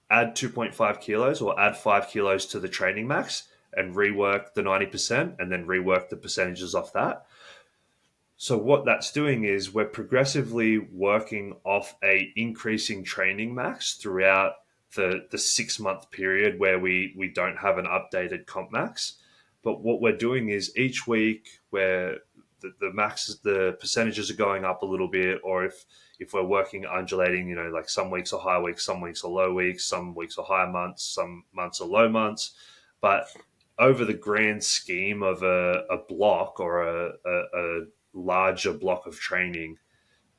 Speaker 2: add 2.5 kilos or add 5 kilos to the training max and rework the 90% and then rework the percentages off that. So what that's doing is we're progressively working off a increasing training max throughout the 6 month period where we don't have an updated comp max. But what we're doing is each week where the max, the percentages are going up a little bit, or if we're working undulating, like some weeks are high weeks, some weeks are low weeks, some weeks are high months, some months are low months. But over the grand scheme of a block or a larger block of training,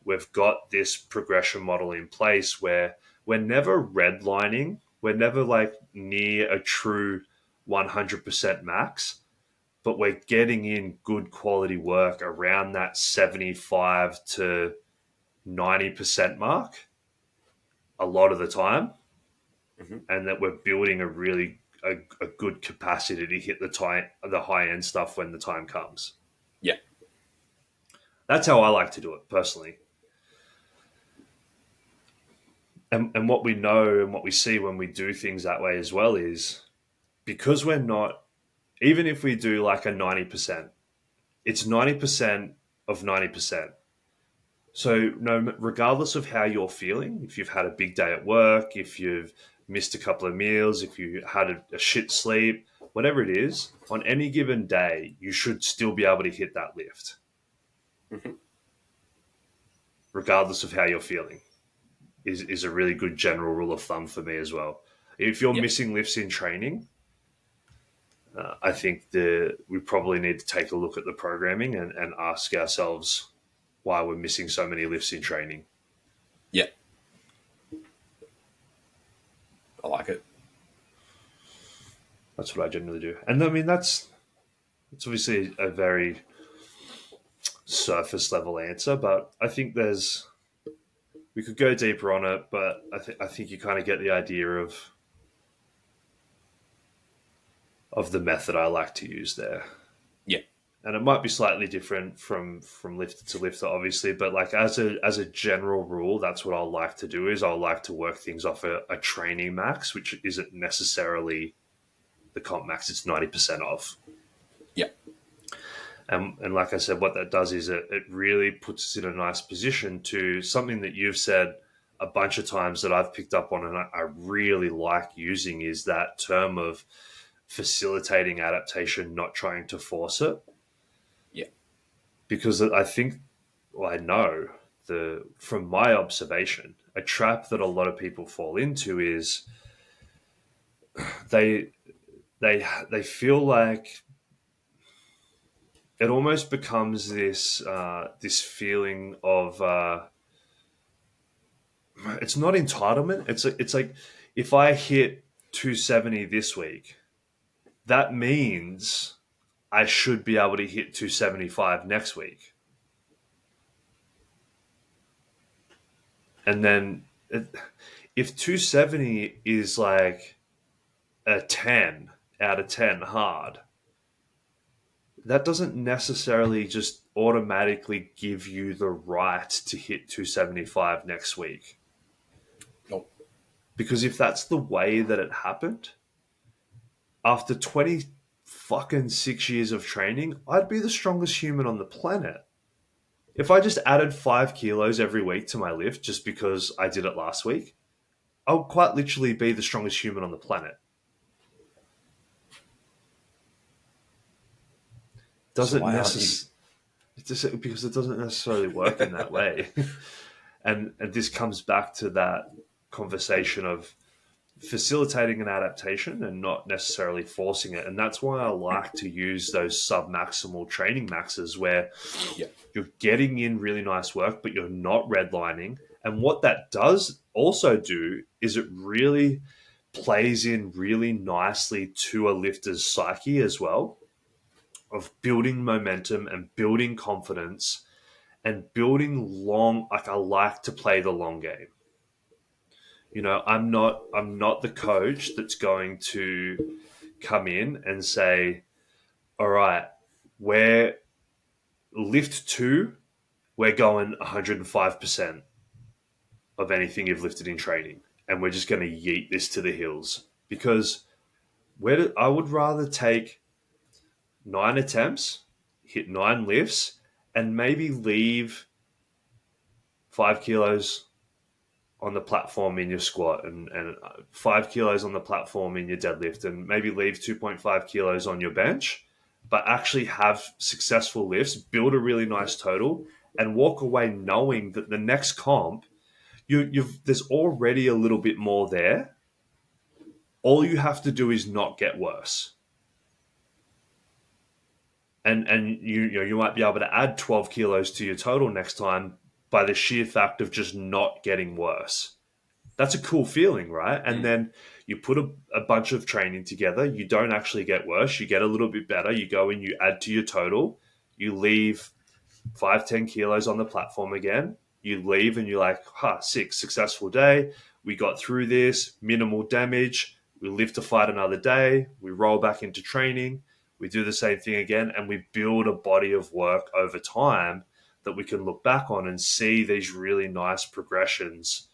Speaker 2: we've got this progression model in place where we're never redlining. We're never like near a true 100% max, but we're getting in good quality work around that 75 to 90% mark a lot of the time.
Speaker 1: Mm-hmm.
Speaker 2: And that we're building a good capacity to hit the high end stuff when the time comes.
Speaker 1: Yeah.
Speaker 2: That's how I like to do it personally. And what we know and what we see when we do things that way as well is because we're not, even if we do like a 90%, it's 90% of 90%. So no, regardless of how you're feeling, if you've had a big day at work, if you've missed a couple of meals, if you had a shit sleep, whatever it is, on any given day, you should still be able to hit that lift,
Speaker 1: Mm-hmm.
Speaker 2: regardless of how you're feeling. Is a really good general rule of thumb for me as well. If you're missing lifts in training, I think we probably need to take a look at the programming and ask ourselves why we're missing so many lifts in training.
Speaker 1: Yeah. I like it.
Speaker 2: That's what I generally do. And I mean, it's obviously a very surface level answer, but I think we could go deeper on it, but I think you kind of get the idea of the method I like to use there.
Speaker 1: Yeah.
Speaker 2: And it might be slightly different from lifter to lifter, obviously, but like as a general rule, that's what I'll like to do is I'll like to work things off a training max, which isn't necessarily the comp max, it's 90% of.
Speaker 1: Yeah.
Speaker 2: And like I said, what that does is it really puts us in a nice position to something that you've said a bunch of times that I've picked up on and I really like using is that term of facilitating adaptation, not trying to force it.
Speaker 1: Yeah.
Speaker 2: Because I think, well, I know from my observation, a trap that a lot of people fall into is they feel like it almost becomes this feeling of it's not entitlement. It's like if I hit 270 this week, that means I should be able to hit 275 next week. And then if 270 is like a 10 out of 10 hard, that doesn't necessarily just automatically give you the right to hit 275 next week.
Speaker 1: Nope.
Speaker 2: Because if that's the way that it happened, after 20 fucking 6 years of training, I'd be the strongest human on the planet. If I just added 5 kilos every week to my lift just because I did it last week, I would quite literally be the strongest human on the planet. Because it doesn't necessarily work in that way. And this comes back to that conversation of facilitating an adaptation and not necessarily forcing it. And that's why I like to use those submaximal training maxes where you're getting in really nice work, but you're not redlining. And what that does also do is it really plays in really nicely to a lifter's psyche as well, of building momentum and building confidence and building long. Like I like to play the long game. I'm not the coach that's going to come in and say, all right, we're lift 2, we're going 105% of anything you've lifted in training. And we're just going to yeet this to the hills. Because I would rather take 9 attempts, hit 9 lifts, and maybe leave 5 kilos on the platform in your squat and 5 kilos on the platform in your deadlift, and maybe leave 2.5 kilos on your bench, but actually have successful lifts, build a really nice total, and walk away knowing that the next comp, there's already a little bit more there. All you have to do is not get worse. And you might be able to add 12 kilos to your total next time by the sheer fact of just not getting worse. That's a cool feeling, right? And then you put a bunch of training together. You don't actually get worse. You get a little bit better. You go and you add to your total. You leave 5-10 kilos on the platform again. You leave and you're like, sick, successful day. We got through this, minimal damage. We live to fight another day. We roll back into training. We do the same thing again, and we build a body of work over time that we can look back on and see these really nice progressions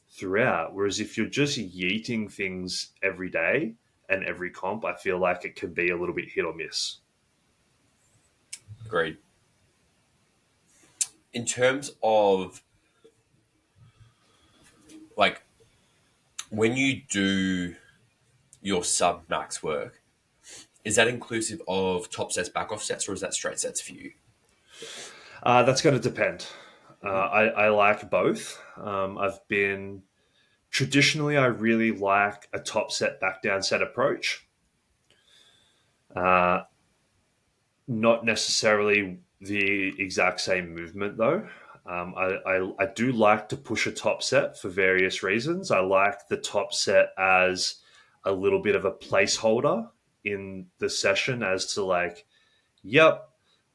Speaker 2: throughout. Whereas if you're just yeeting things every day and every comp, I feel like it can be a little bit hit or miss.
Speaker 1: Agreed. In terms of, like, when you do your sub-max work, is that inclusive of top sets, back off sets, or is that straight sets for you?
Speaker 2: That's going to depend. I like both. Traditionally, I really like a top set, back down set approach. Not necessarily the exact same movement, though. I do like to push a top set for various reasons. I like the top set as a little bit of a placeholder in the session as to like, yep,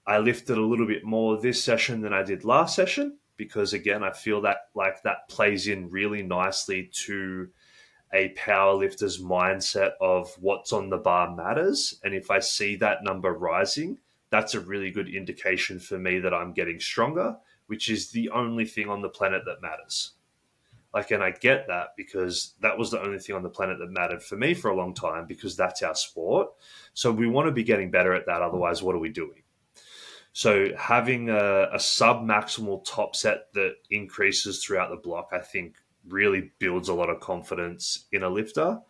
Speaker 2: I lifted a little bit more this session than I did last session, because again, I feel that like that plays in really nicely to a powerlifter's mindset of what's on the bar matters. And if I see that number rising, that's a really good indication for me that I'm getting stronger, which is the only thing on the planet that matters. Like, and I get that because that was the only thing on the planet that mattered for me for a long time, because that's our sport. So we want to be getting better at that. Otherwise, what are we doing? So having a sub-maximal top set that increases throughout the block, I think really builds a lot of confidence in a lifter,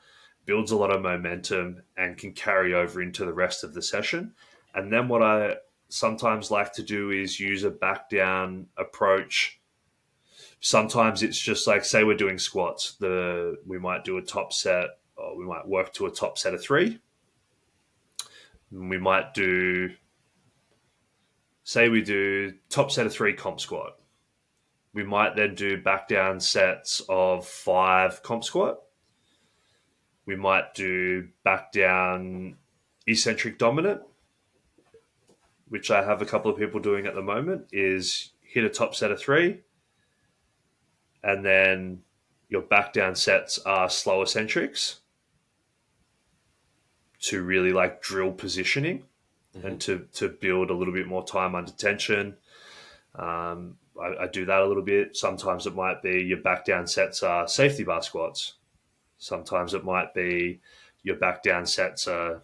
Speaker 2: builds a lot of momentum, and can carry over into the rest of the session. And then what I sometimes like to do is use a back down approach. Sometimes it's just like, say we're doing squats, we might do a top set, or we might work to a top set of 3. We might do, say we do top set of 3 comp squat. We might then do back down sets of 5 comp squat. We might do back down eccentric dominant, which I have a couple of people doing at the moment, is hit a top set of 3. And then your back down sets are slow eccentrics to really like drill positioning and to build a little bit more time under tension. I do that a little bit. Sometimes it might be your back down sets are safety bar squats. Sometimes it might be your back down sets are...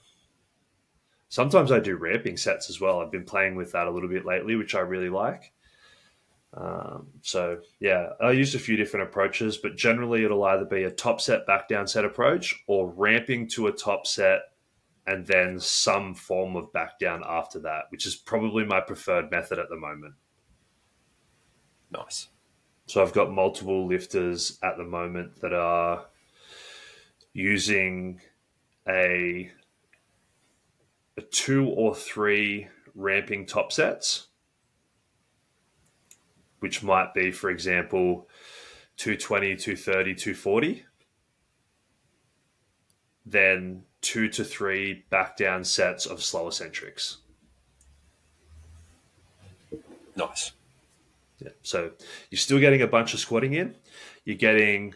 Speaker 2: Sometimes I do ramping sets as well. I've been playing with that a little bit lately, which I really like. So yeah, I used a few different approaches, but generally it'll either be a top set, back down set approach, or ramping to a top set and then some form of back down after that, which is probably my preferred method at the moment.
Speaker 1: Nice.
Speaker 2: So I've got multiple lifters at the moment that are using a 2 or 3 ramping top sets, which might be, for example, 220, 230, 240. Then 2 to 3 back down sets of slow eccentrics.
Speaker 1: Nice.
Speaker 2: Yeah. So you're still getting a bunch of squatting in. You're getting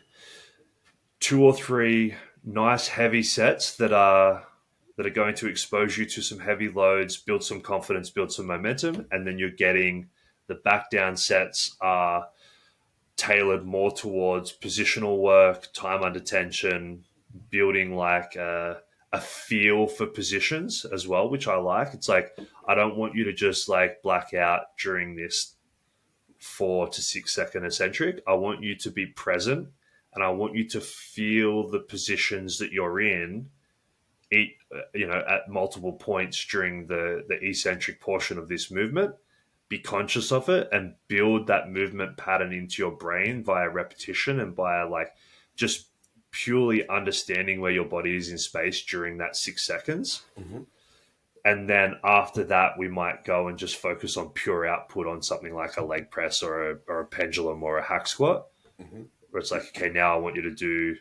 Speaker 2: 2 or 3 nice heavy sets that are that are going to expose you to some heavy loads, build some confidence, build some momentum, and then you're getting the back down sets are tailored more towards positional work, time under tension, building like a feel for positions as well, which I like. It's like, I don't want you to just like black out during this 4 to 6 second eccentric. I want you to be present and I want you to feel the positions that you're in at multiple points during the eccentric portion of this movement. Be conscious of it and build that movement pattern into your brain via repetition and via like just purely understanding where your body is in space during that 6 seconds.
Speaker 1: Mm-hmm.
Speaker 2: And then after that, we might go and just focus on pure output on something like a leg press or a pendulum or a hack squat,
Speaker 1: mm-hmm.
Speaker 2: where it's like, okay, now I want you to do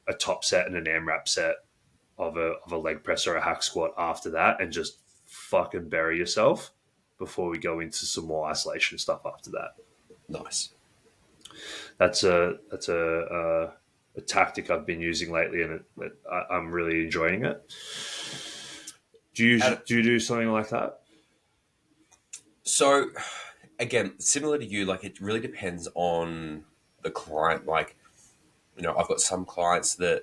Speaker 2: a top set and an AMRAP set of a leg press or a hack squat after that, and just fucking bury yourself before we go into some more isolation stuff after that.
Speaker 1: Nice.
Speaker 2: That's a tactic I've been using lately, and I'm really enjoying it. Do you do something like that?
Speaker 1: So, again, similar to you, like it really depends on the client. Like, I've got some clients that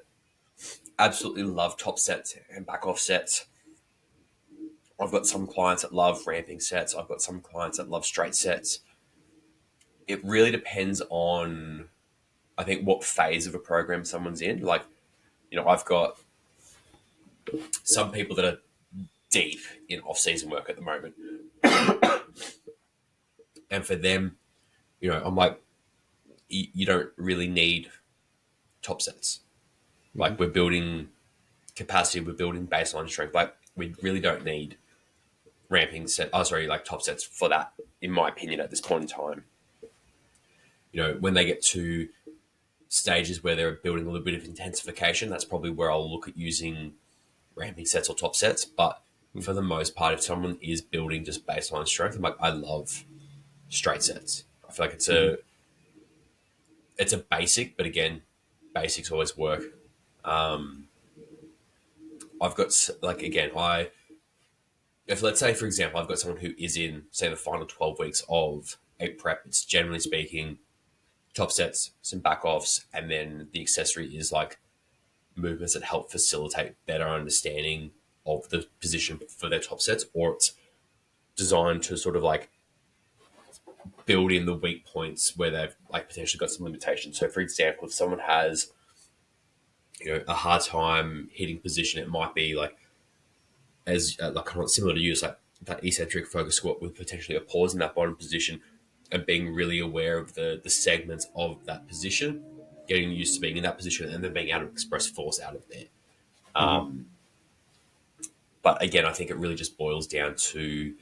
Speaker 1: absolutely love top sets and back off sets. I've got some clients that love ramping sets. I've got some clients that love straight sets. It really depends on, I think, what phase of a program someone's in. Like, I've got some people that are deep in off-season work at the moment. And for them, I'm like, you don't really need top sets. Like, we're building capacity, we're building baseline strength. Like, we really don't need top sets for that, in my opinion, at this point in time. When they get to stages where they're building a little bit of intensification, that's probably where I'll look at using ramping sets or top sets. But for the most part, if someone is building just baseline strength, I'm like, I love straight sets. I feel like it's a basic, but again, basics always work. I've got, like, again, if let's say, for example, I've got someone who is in, say, the final 12 weeks of a prep, it's generally speaking top sets, some back offs, and then the accessory is like movements that help facilitate better understanding of the position for their top sets, or it's designed to sort of like build in the weak points where they've like potentially got some limitations. So, for example, if someone has a hard time hitting position, it might be like like kind of similar to you, it's like that eccentric focus squat with potentially a pause in that bottom position and being really aware of the segments of that position, getting used to being in that position, and then being able to express force out of there. But again, I think it really just boils down to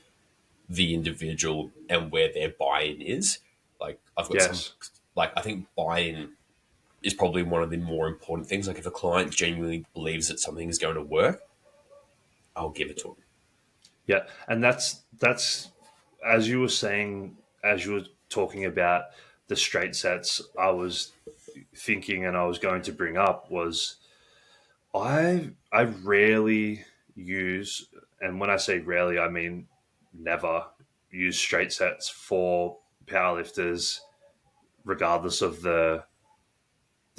Speaker 1: the individual and where their buy-in is. Like, I've got I think buy-in is probably one of the more important things. Like, if a client genuinely believes that something is going to work, I'll give it to them.
Speaker 2: Yeah, and that's as you were saying, as you were talking about the straight sets, I was thinking, and I was going to bring up, was I rarely use, and when I say rarely, I mean never use straight sets for powerlifters, regardless of the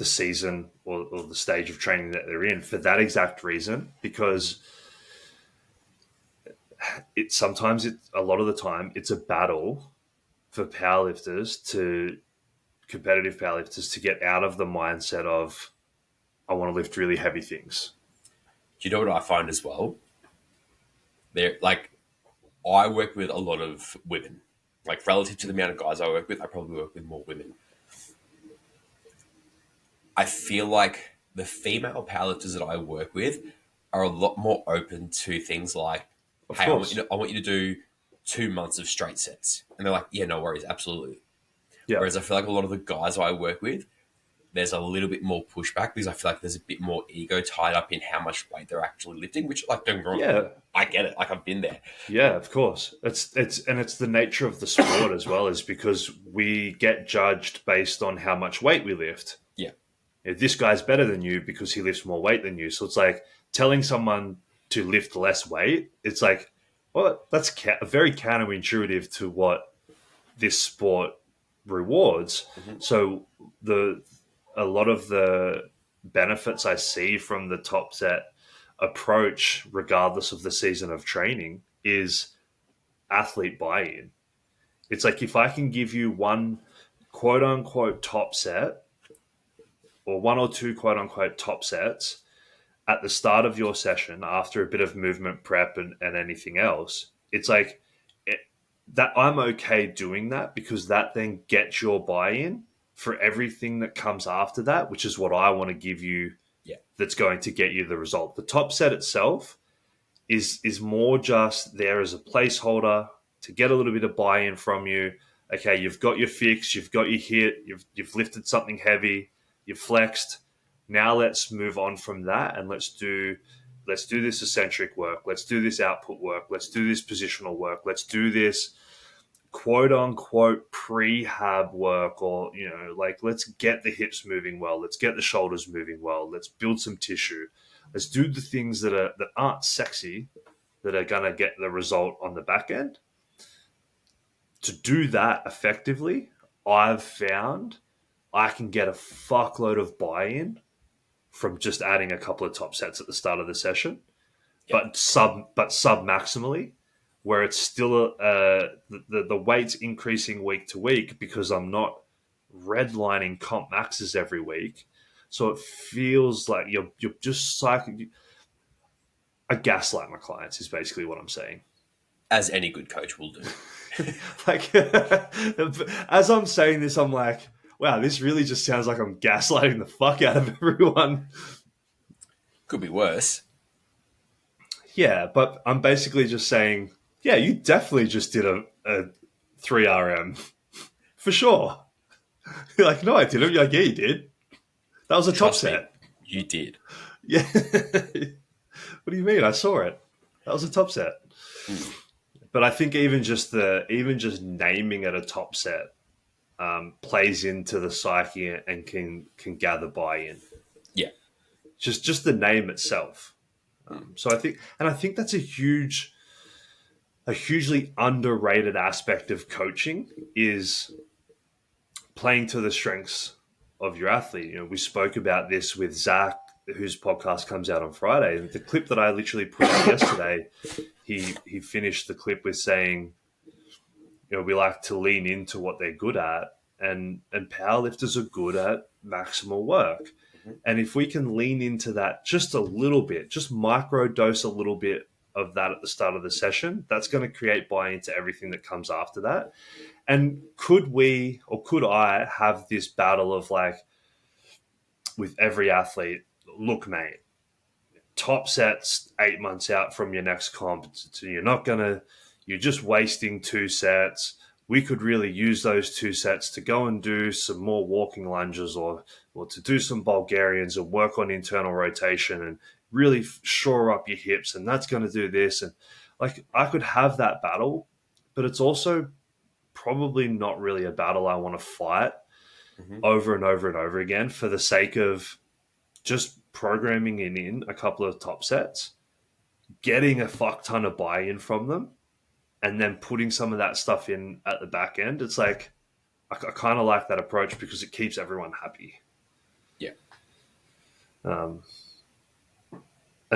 Speaker 2: season or the stage of training that they're in, for that exact reason, because a lot of the time it's a battle for competitive powerlifters to get out of the mindset of, I want to lift really heavy things.
Speaker 1: Do you know what I find as well? I work with a lot of women. Like, relative to the amount of guys I work with, I probably work with more women. I feel like the female powerlifters that I work with are a lot more open to things like, hey, I want you to do 2 months of straight sets. And they're like, yeah, no worries, absolutely. Yeah. Whereas I feel like a lot of the guys I work with, there's a little bit more pushback because I feel like there's a bit more ego tied up in how much weight they're actually lifting, which, like, don't get me wrong, I get it. Like, I've been there.
Speaker 2: Yeah, of course. It's the nature of the sport as well, is because we get judged based on how much weight we lift.
Speaker 1: Yeah.
Speaker 2: This guy's better than you because he lifts more weight than you. So it's like, telling someone to lift less weight, it's like, well, that's very counterintuitive to what this sport rewards.
Speaker 1: Mm-hmm.
Speaker 2: So a lot of the benefits I see from the top set approach, regardless of the season of training, is athlete buy-in. It's like, if I can give you one quote unquote top set, or one or two quote unquote top sets at the start of your session after a bit of movement prep and anything else, it's like that I'm okay doing that, because that then gets your buy-in for everything that comes after that, which is what I want to give you.
Speaker 1: Yeah.
Speaker 2: That's going to get you the result. The top set itself is more just there as a placeholder to get a little bit of buy-in from you. Okay, you've got your fix, you've got your hit, you've lifted something heavy, you've flexed. Now let's move on from that, and let's do this eccentric work. Let's do this output work. Let's do this positional work. Let's do this quote unquote prehab work, or, like, let's get the hips moving well. Let's get the shoulders moving well. Let's build some tissue. Let's do the things that aren't sexy, that are going to get the result on the back end. To do that effectively, I've found I can get a fuckload of buy-in from just adding a couple of top sets at the start of the session, but sub-maximally, where it's still the weight's increasing week to week, because I'm not redlining comp maxes every week. So it feels like you're just cycling. I gaslight my clients is basically what I'm saying.
Speaker 1: As any good coach will do.
Speaker 2: Like, as I'm saying this, I'm like, wow, this really just sounds like I'm gaslighting the fuck out of everyone.
Speaker 1: Could be worse.
Speaker 2: Yeah, but I'm basically just saying, yeah, you definitely just did a 3RM. For sure. You're like, no, I didn't. You're like, yeah, you did. That was a top set.
Speaker 1: You did.
Speaker 2: Yeah. What do you mean? I saw it. That was a top set.
Speaker 1: Mm.
Speaker 2: But I think even just naming it a top set plays into the psyche and can gather buy-in.
Speaker 1: Yeah.
Speaker 2: Just the name itself. So I think that's a hugely underrated aspect of coaching, is playing to the strengths of your athlete. We spoke about this with Zach, whose podcast comes out on Friday. And the clip that I literally put out yesterday, he finished the clip with saying, we like to lean into what they're good at, and powerlifters are good at maximal work. Mm-hmm. And if we can lean into that just a little bit, just micro dose a little bit of that at the start of the session, that's going to create buy-in to everything that comes after that. And could I have this battle of, like, with every athlete, look, mate, top sets 8 months out from your next comp, so you're just wasting 2 sets. We could really use those 2 sets to go and do some more walking lunges, or to do some Bulgarians and work on internal rotation and really shore up your hips. And that's going to do this. And, like, I could have that battle, but it's also probably not really a battle I want to fight over and over and over again for the sake of just programming in a couple of top sets, getting a fuck ton of buy-in from them, and then putting some of that stuff in at the back end. It's like, I kind of like that approach because it keeps everyone happy.
Speaker 1: Yeah.
Speaker 2: And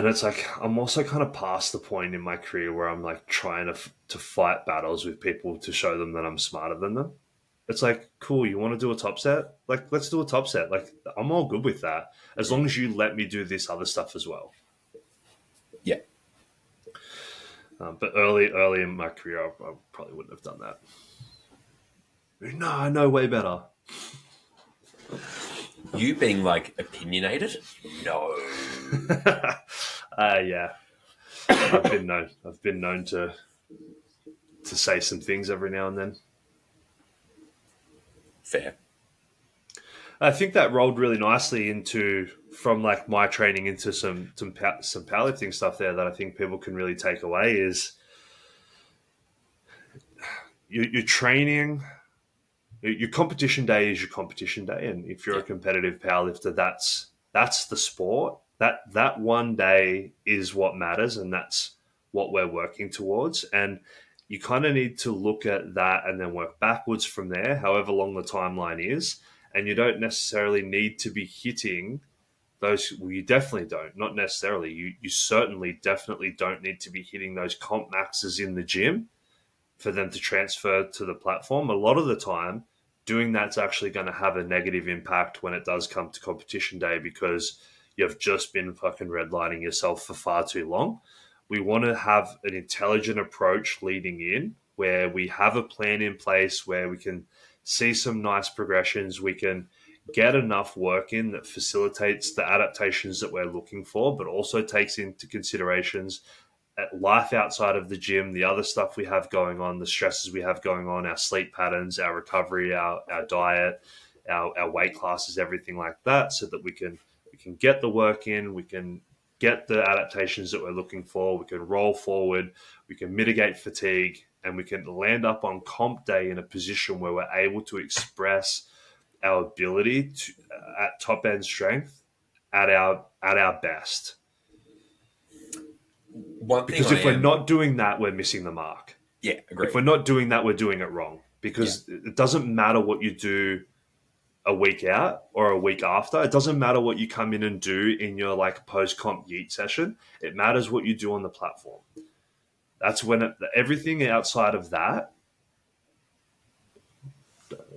Speaker 2: it's like, I'm also kind of past the point in my career where I'm like trying to fight battles with people to show them that I'm smarter than them. It's like, cool, you want to do a top set? Like, let's do a top set. Like, I'm all good with that, as long as you let me do this other stuff as well.
Speaker 1: Yeah.
Speaker 2: But early in my career, I probably wouldn't have done that. No, I know way better.
Speaker 1: You being, like, opinionated? No.
Speaker 2: Yeah. I've been known to say some things every now and then.
Speaker 1: Fair.
Speaker 2: I think that rolled really nicely from like my training into some powerlifting stuff there that I think people can really take away is your training. Your competition day is your competition day, and if you're a competitive powerlifter, that's the sport, That one day is what matters, and that's what we're working towards. And you kind of need to look at that and then work backwards from there, however long the timeline is. And you don't necessarily need to be hitting those. Well, you definitely don't. Not necessarily. You certainly definitely don't need to be hitting those comp maxes in the gym for them to transfer to the platform. A lot of the time, doing that's actually going to have a negative impact when it does come to competition day, because you've just been fucking redlining yourself for far too long. We want to have an intelligent approach leading in, where we have a plan in place, where we can see some nice progressions. We can get enough work in that facilitates the adaptations that we're looking for, but also takes into considerations life outside of the gym, the other stuff we have going on, the stresses we have going on, our sleep patterns, our recovery, our diet, our weight classes, everything like that, so that we can get the work in, we can get the adaptations that we're looking for, we can roll forward, we can mitigate fatigue, and we can land up on comp day in a position where we're able to express our ability to, at top end strength at our best. Because if we're not doing that, we're missing the mark.
Speaker 1: Yeah, agreed.
Speaker 2: If we're not doing that, we're doing it wrong. Because it doesn't matter what you do a week out or a week after. It doesn't matter what you come in and do in your like post-comp yeet session. It matters what you do on the platform. That's when everything outside of that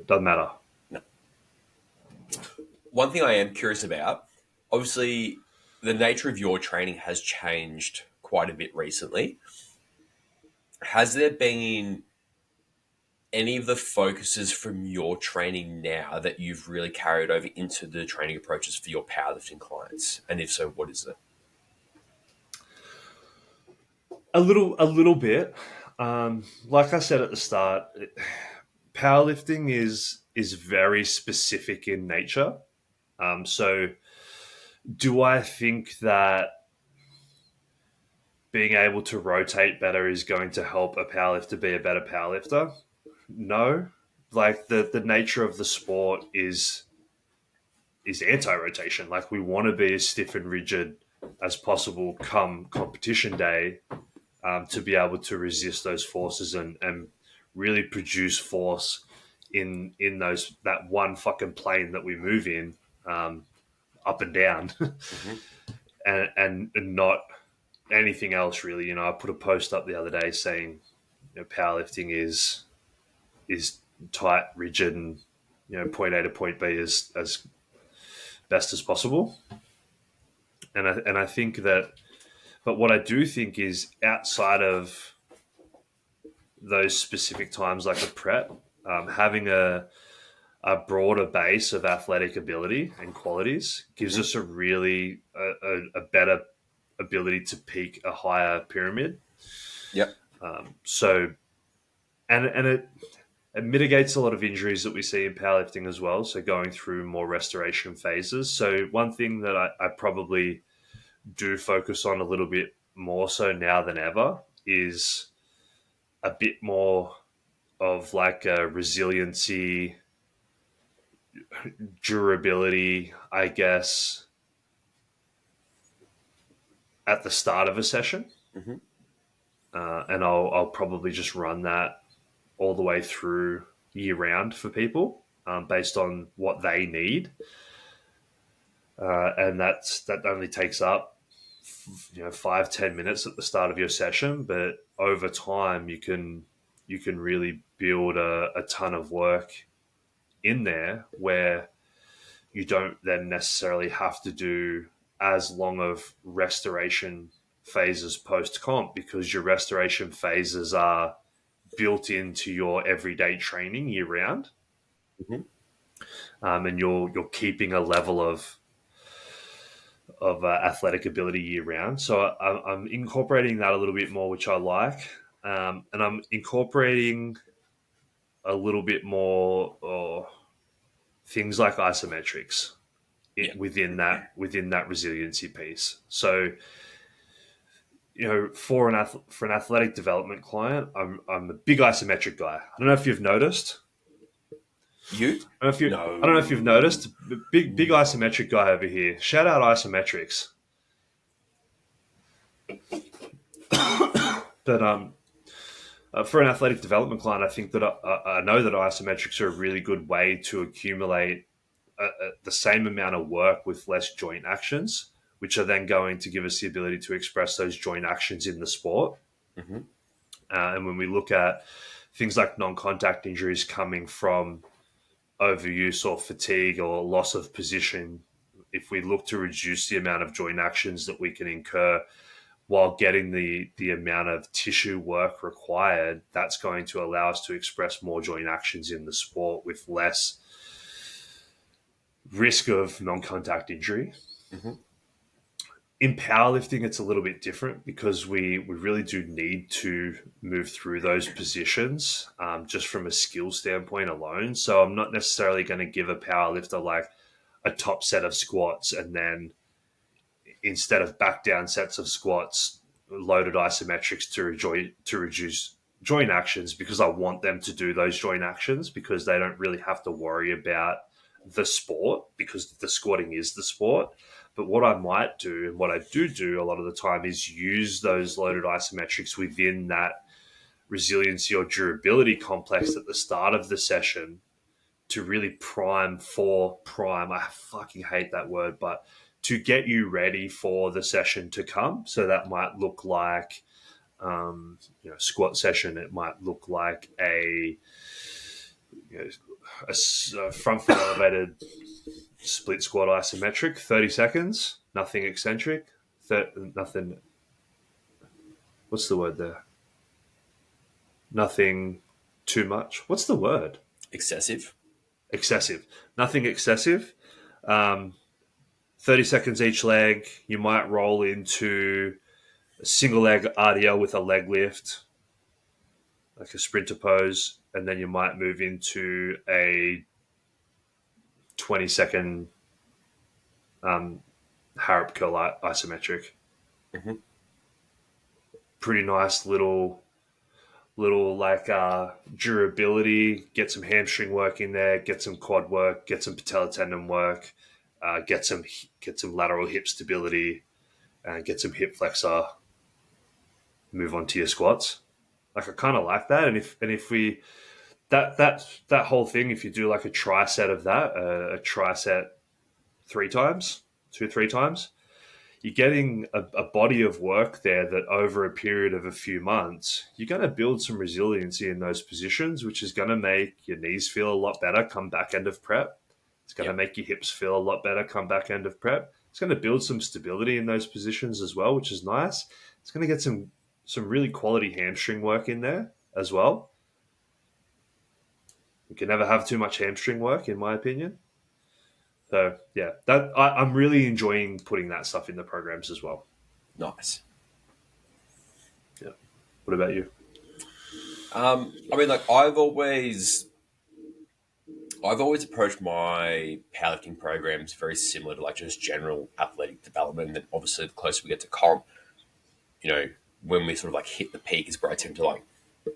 Speaker 2: doesn't matter.
Speaker 1: No. One thing I am curious about, obviously, the nature of your training has changed quite a bit recently. Has there been any of the focuses from your training now that you've really carried over into the training approaches for your powerlifting clients? And if so, what is it?
Speaker 2: A little bit. Like I said at the start, powerlifting is very specific in nature. So do I think that being able to rotate better is going to help a powerlifter be a better powerlifter? No. Like the nature of the sport is anti-rotation. Like, we want to be as stiff and rigid as possible come competition day, to be able to resist those forces and really produce force in that one fucking plane that we move in, up and down,
Speaker 1: Mm-hmm.
Speaker 2: and not anything else really. You know, I put a post up the other day saying, you know, powerlifting is tight, rigid, and, you know, point A to point B as best as possible. And I think that, but what I do think is, outside of those specific times like a prep, having a broader base of athletic ability and qualities gives us a really a better ability to peak a higher pyramid.
Speaker 1: Yep.
Speaker 2: So, and it mitigates a lot of injuries that we see in powerlifting as well. So going through more restoration phases. So one thing that I probably do focus on a little bit more so now than ever is a bit more of like a resiliency, durability, I guess, at the start of a session.
Speaker 1: Mm-hmm.
Speaker 2: And I'll probably just run that all the way through year round for people, based on what they need. And that only takes up 5-10 minutes at the start of your session, but over time you can really build a ton of work in there, where you don't then necessarily have to do as long of restoration phases post comp, because your restoration phases are built into your everyday training year round.
Speaker 1: Mm-hmm.
Speaker 2: And you're keeping a level of athletic ability year round. So I'm incorporating that a little bit more, which I like. And I'm incorporating a little bit more things like isometrics within that resiliency piece. So, you know, for an athletic development client, I'm a big isometric guy. I don't know if you've noticed.
Speaker 1: You?
Speaker 2: I don't know if you've noticed. Big isometric guy over here. Shout out isometrics. But for an athletic development client, I think that I know that isometrics are a really good way to accumulate the same amount of work with less joint actions, which are then going to give us the ability to express those joint actions in the sport.
Speaker 1: Mm-hmm.
Speaker 2: And when we look at things like non-contact injuries coming from overuse or fatigue or loss of position, if we look to reduce the amount of joint actions that we can incur while getting the amount of tissue work required, that's going to allow us to express more joint actions in the sport with less risk of non-contact injury.
Speaker 1: Mm-hmm.
Speaker 2: In powerlifting, it's a little bit different because we really do need to move through those positions just from a skill standpoint alone. So I'm not necessarily going to give a powerlifter like a top set of squats and then instead of back down sets of squats, loaded isometrics to reduce joint actions, because I want them to do those joint actions because they don't really have to worry about the sport because the squatting is the sport. But what I might do, and what I do a lot of the time, is use those loaded isometrics within that resiliency or durability complex at the start of the session to really prime. I fucking hate that word, but to get you ready for the session to come. So that might look like, squat session. It might look like a front foot elevated split squat isometric, 30 seconds, nothing eccentric, nothing. What's the word there? Nothing too much. What's the word?
Speaker 1: Excessive.
Speaker 2: Nothing excessive. 30 seconds each leg. You might roll into a single leg RDL with a leg lift, like a sprinter pose, and then you might move into a 20-second Harrop curl isometric.
Speaker 1: Mm-hmm.
Speaker 2: Pretty nice little like durability. Get some hamstring work in there. Get some quad work. Get some patella tendon work. Get some lateral hip stability. Get some hip flexor. Move on to your squats. Like I kind of like that. And if we that whole thing, if you do like a tri-set of that, a tri-set 3 times, 2-3 times, you're getting a body of work there that over a period of a few months, you're going to build some resiliency in those positions, which is going to make your knees feel a lot better come back end of prep. It's going to make your hips feel a lot better come back end of prep. It's going to build some stability in those positions as well, which is nice. It's going to get some really quality hamstring work in there as well. You can never have too much hamstring work, in my opinion. So yeah, I'm really enjoying putting that stuff in the programs as well.
Speaker 1: Nice.
Speaker 2: Yeah. What about you?
Speaker 1: I mean, like I've always approached my powerlifting programs very similar to like just general athletic development. And then obviously the closer we get to comp, when we sort of like hit the peak is where I tend to like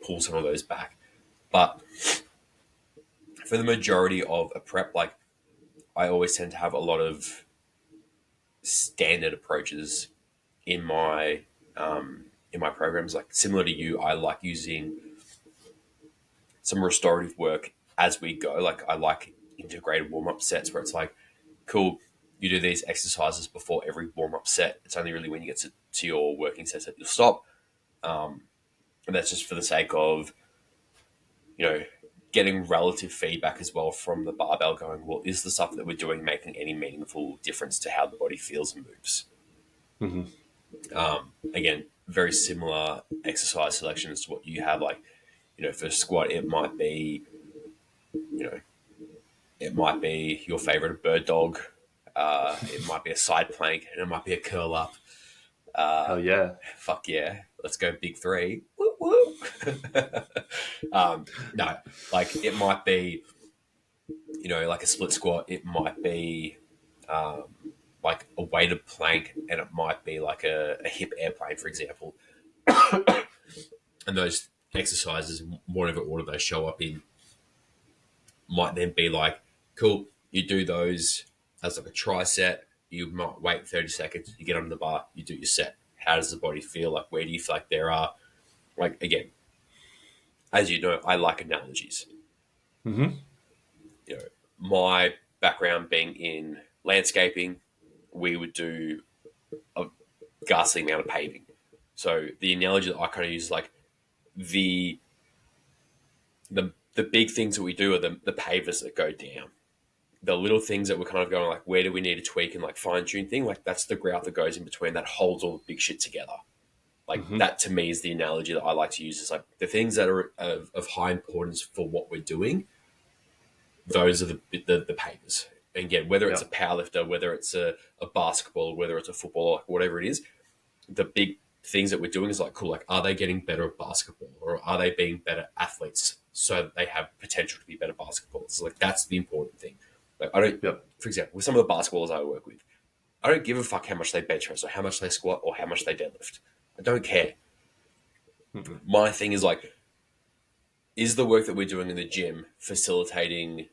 Speaker 1: pull some of those back. But for the majority of a prep, like I always tend to have a lot of standard approaches in my programs. Like similar to you, I like using some restorative work as we go. Like I like integrated warm-up sets where it's like, cool, you do these exercises before every warm-up set. It's only really when you get to your working sets that you'll stop. And that's just for the sake of, getting relative feedback as well from the barbell going, well, is the stuff that we're doing making any meaningful difference to how the body feels and moves?
Speaker 2: Mm-hmm.
Speaker 1: Again, very similar exercise selections to what you have. Like, for squat, it might be your favorite bird dog. It might be a side plank, and it might be a curl up.
Speaker 2: Hell yeah.
Speaker 1: Fuck yeah. Let's go big 3. Woo, woo. No, like it might be, like a split squat. It might be like a weighted plank, and it might be like a hip airplane, for example. And those exercises, whatever order they show up in, might then be like, cool, you do those as like a tri set. You might wait 30 seconds, you get under the bar, you do your set. how does the body feel? Like, where do you feel like there are, like, again, as you know, I like analogies.
Speaker 2: Mm-hmm.
Speaker 1: You know, my background being in landscaping, we would do a ghastly amount of paving. So the analogy that I kind of use is like the the big things that we do are the pavers that go down. The little things that we're kind of going like, where do we need to tweak and like fine tune thing? Like that's the grout that goes in between that holds all the big shit together. Like
Speaker 2: Mm-hmm.
Speaker 1: that to me is the analogy that I like to use. Is like the things that are of high importance for what we're doing. Those are the pavers. And again, whether it's a powerlifter, whether it's a basketball, whether it's a football, like whatever it is, the big things that we're doing is like, cool, like, are they getting better at basketball or are they being better athletes so that they have potential to be better basketballers? So like, that's the important thing. Like, I don't, for example, with some of the basketballers I work with, I don't give a fuck how much they bench press or how much they squat or how much they deadlift. I don't care.
Speaker 2: Mm-hmm.
Speaker 1: My thing is like, is the work that we're doing in the gym facilitating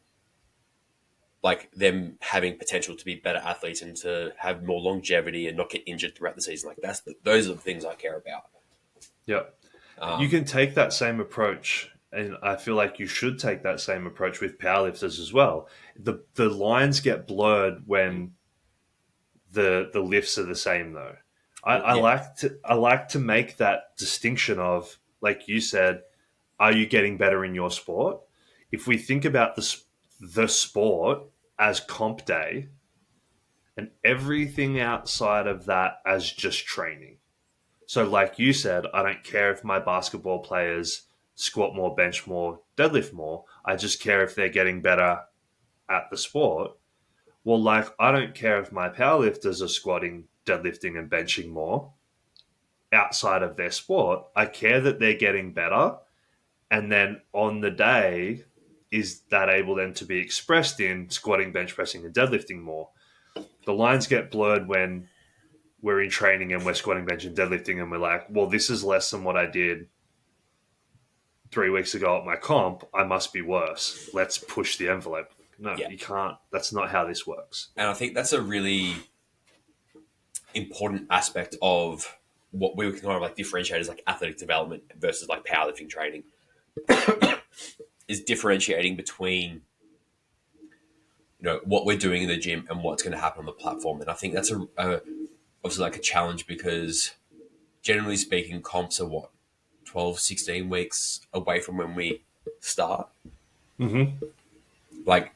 Speaker 1: like them having potential to be better athletes and to have more longevity and not get injured throughout the season? Like those are the things I care about.
Speaker 2: Yeah. You can take that same approach, and I feel like you should take that same approach with powerlifters as well. The lines get blurred when the lifts are the same, though. I like to make that distinction of, like you said, are you getting better in your sport? If we think about the sport as comp day and everything outside of that as just training. So, like you said, I don't care if my basketball players squat more, bench more, deadlift more. I just care if they're getting better at the sport. Well, like, I don't care if my powerlifters are squatting, deadlifting, and benching more outside of their sport. I care that they're getting better. And then on the day, is that able then to be expressed in squatting, bench pressing, and deadlifting more? The lines get blurred when we're in training and we're squatting, bench, and deadlifting, and we're like, well, this is less than what I did 3 weeks ago at my comp. I must be worse. Let's push the envelope. No, you can't. That's not how this works.
Speaker 1: And I think that's a really important aspect of what we can kind of like differentiate as like athletic development versus like powerlifting training is differentiating between what we're doing in the gym and what's going to happen on the platform. And I think that's obviously like a challenge because generally speaking, comps are 12, 16 weeks away from when we start.
Speaker 2: Mm-hmm.
Speaker 1: Like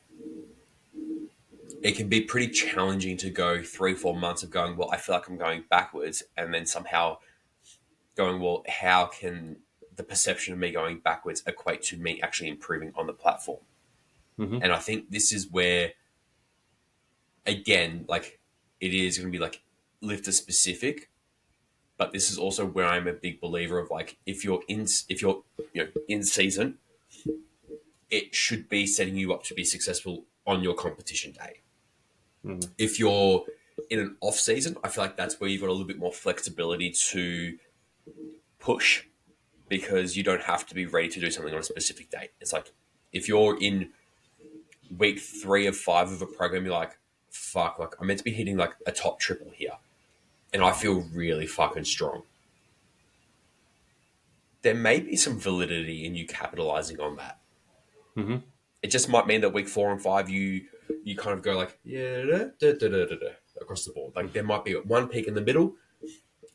Speaker 1: it can be pretty challenging to go 3-4 months of going, well, I feel like I'm going backwards, and then somehow going, well, how can the perception of me going backwards equate to me actually improving on the platform?
Speaker 2: Mm-hmm.
Speaker 1: And I think this is where, again, like it is going to be like lifter specific, but this is also where I'm a big believer of like if you're in season, it should be setting you up to be successful on your competition day.
Speaker 2: Mm-hmm.
Speaker 1: If you're in an off season, I feel like that's where you've got a little bit more flexibility to push because you don't have to be ready to do something on a specific date. It's like if you're in week 3 of 5 of a program, you're like, fuck, like I'm meant to be hitting like a top triple here and I feel really fucking strong. There may be some validity in you capitalizing on that.
Speaker 2: Mm-hmm.
Speaker 1: It just might mean that week 4 and 5, you kind of go like, across the board. Like there might be one peak in the middle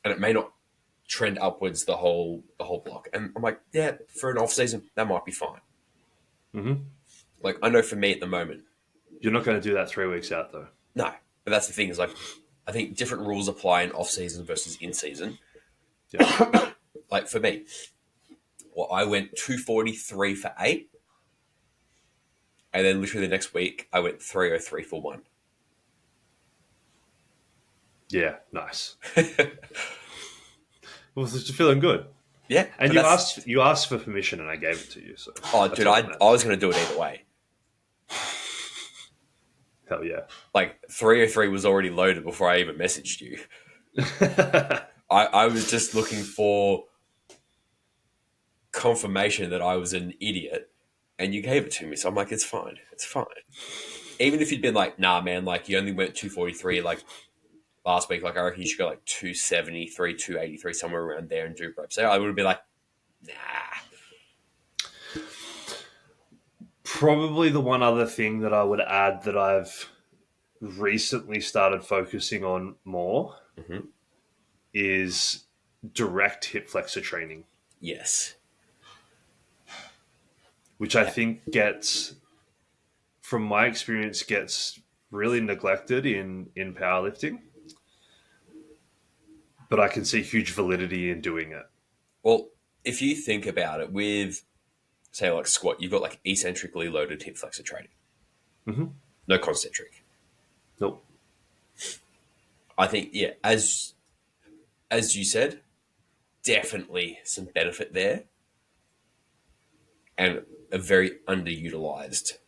Speaker 1: and it may not trend upwards the whole block. And I'm like, yeah, for an off season, that might be fine.
Speaker 2: Mm-hmm.
Speaker 1: Like I know for me at the moment,
Speaker 2: you're not going to do that 3 weeks out though.
Speaker 1: No, but that's the thing is like, I think different rules apply in off season versus in season.
Speaker 2: Yeah.
Speaker 1: Like for me, well, I went 243 for 8. And then literally the next week, I went 303 for 1.
Speaker 2: Yeah, nice. Well, you're feeling good.
Speaker 1: Yeah.
Speaker 2: And you asked for permission and I gave it to you. So
Speaker 1: dude, I was going to do it either way.
Speaker 2: Hell yeah.
Speaker 1: Like 303 was already loaded before I even messaged you. I was just looking for confirmation that I was an idiot. And you gave it to me, so I'm like, it's fine. It's fine. Even if you'd been like, nah, man, like, you only went 243, like, last week, like I reckon you should go like 273, 283, somewhere around there and do reps there. I would be like, nah.
Speaker 2: Probably the one other thing that I would add that I've recently started focusing on more is direct hip flexor training.
Speaker 1: Yes.
Speaker 2: Which I think gets, from my experience, gets really neglected in powerlifting. But I can see huge validity in doing it.
Speaker 1: Well, if you think about it, with, say, like squat, you've got like eccentrically loaded hip flexor training. No concentric.
Speaker 2: Nope.
Speaker 1: I think, yeah, as you said, definitely some benefit there, and a very underutilized.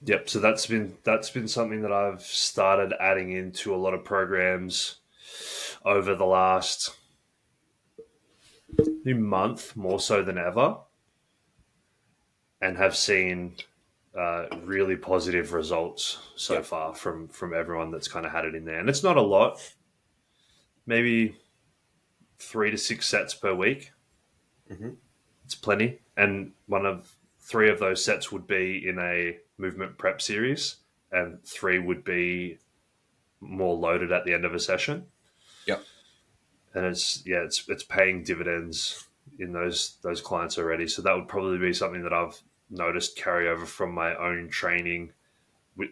Speaker 2: Yep. So that's been something that I've started adding into a lot of programs over the last month, more so than ever, and have seen really positive results so far from everyone that's kind of had it in there. And it's not a lot, maybe 3 to 6 sets per week. It's plenty. And 3 of those sets would be in a movement prep series, and 3 would be more loaded at the end of a session.
Speaker 1: Yep.
Speaker 2: And it's paying dividends in those clients already. So that would probably be something that I've noticed carry over from my own training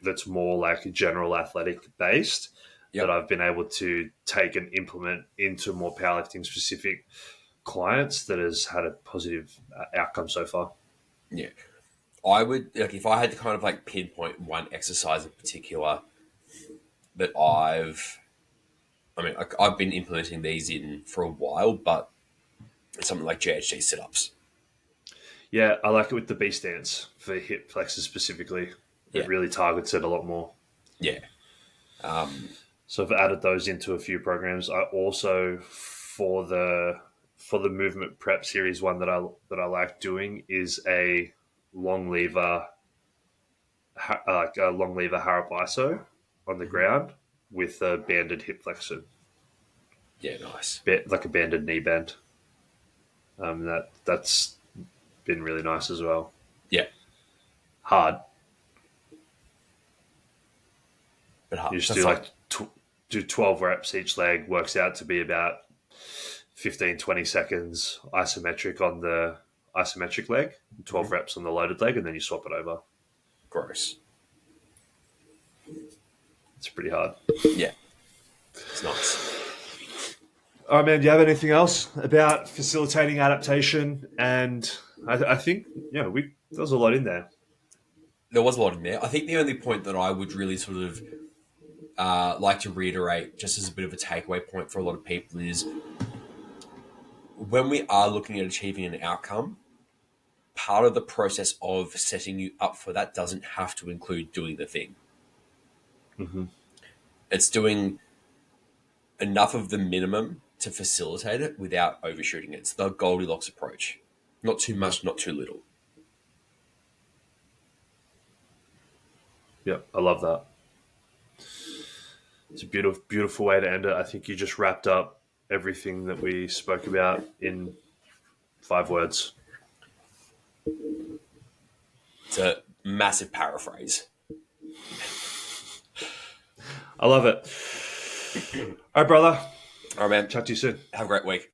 Speaker 2: that's more like general athletic based, that I've been able to take and implement into more powerlifting specific clients that has had a positive outcome so far.
Speaker 1: Yeah. I would, like, if I had to kind of like pinpoint one exercise in particular that I've been implementing these in for a while, but it's something like GHD sit-ups.
Speaker 2: Yeah, I like it with the B stance for hip flexors specifically. It really targets it a lot more.
Speaker 1: Yeah.
Speaker 2: So I've added those into a few programs. I also, for the movement prep series, one that I like doing is a long lever, like a long lever Harrop ISO on the ground with a banded hip flexor.
Speaker 1: Yeah, nice.
Speaker 2: Like a banded knee bend. That's been really nice as well.
Speaker 1: Yeah.
Speaker 2: Hard.
Speaker 1: But hard.
Speaker 2: You just do 12 reps each leg, works out to be about 15, 20 seconds isometric on the isometric leg, 12 reps on the loaded leg, and then you swap it over.
Speaker 1: Gross.
Speaker 2: It's pretty hard.
Speaker 1: Yeah. It's nice.
Speaker 2: All right, man, do you have anything else about facilitating adaptation? And I think, there was a lot in there.
Speaker 1: There was a lot in there. I think the only point that I would really sort of like to reiterate, just as a bit of a takeaway point for a lot of people, is when we are looking at achieving an outcome, part of the process of setting you up for that doesn't have to include doing the thing. It's doing enough of the minimum to facilitate it without overshooting it. It's the Goldilocks approach. Not too much, not too little.
Speaker 2: Yeah, I love that. It's a beautiful, beautiful way to end it. I think you just wrapped up everything that we spoke about in 5 words.
Speaker 1: It's a massive paraphrase.
Speaker 2: I love it. All right, brother.
Speaker 1: All right, man.
Speaker 2: Chat to you soon.
Speaker 1: Have a great week.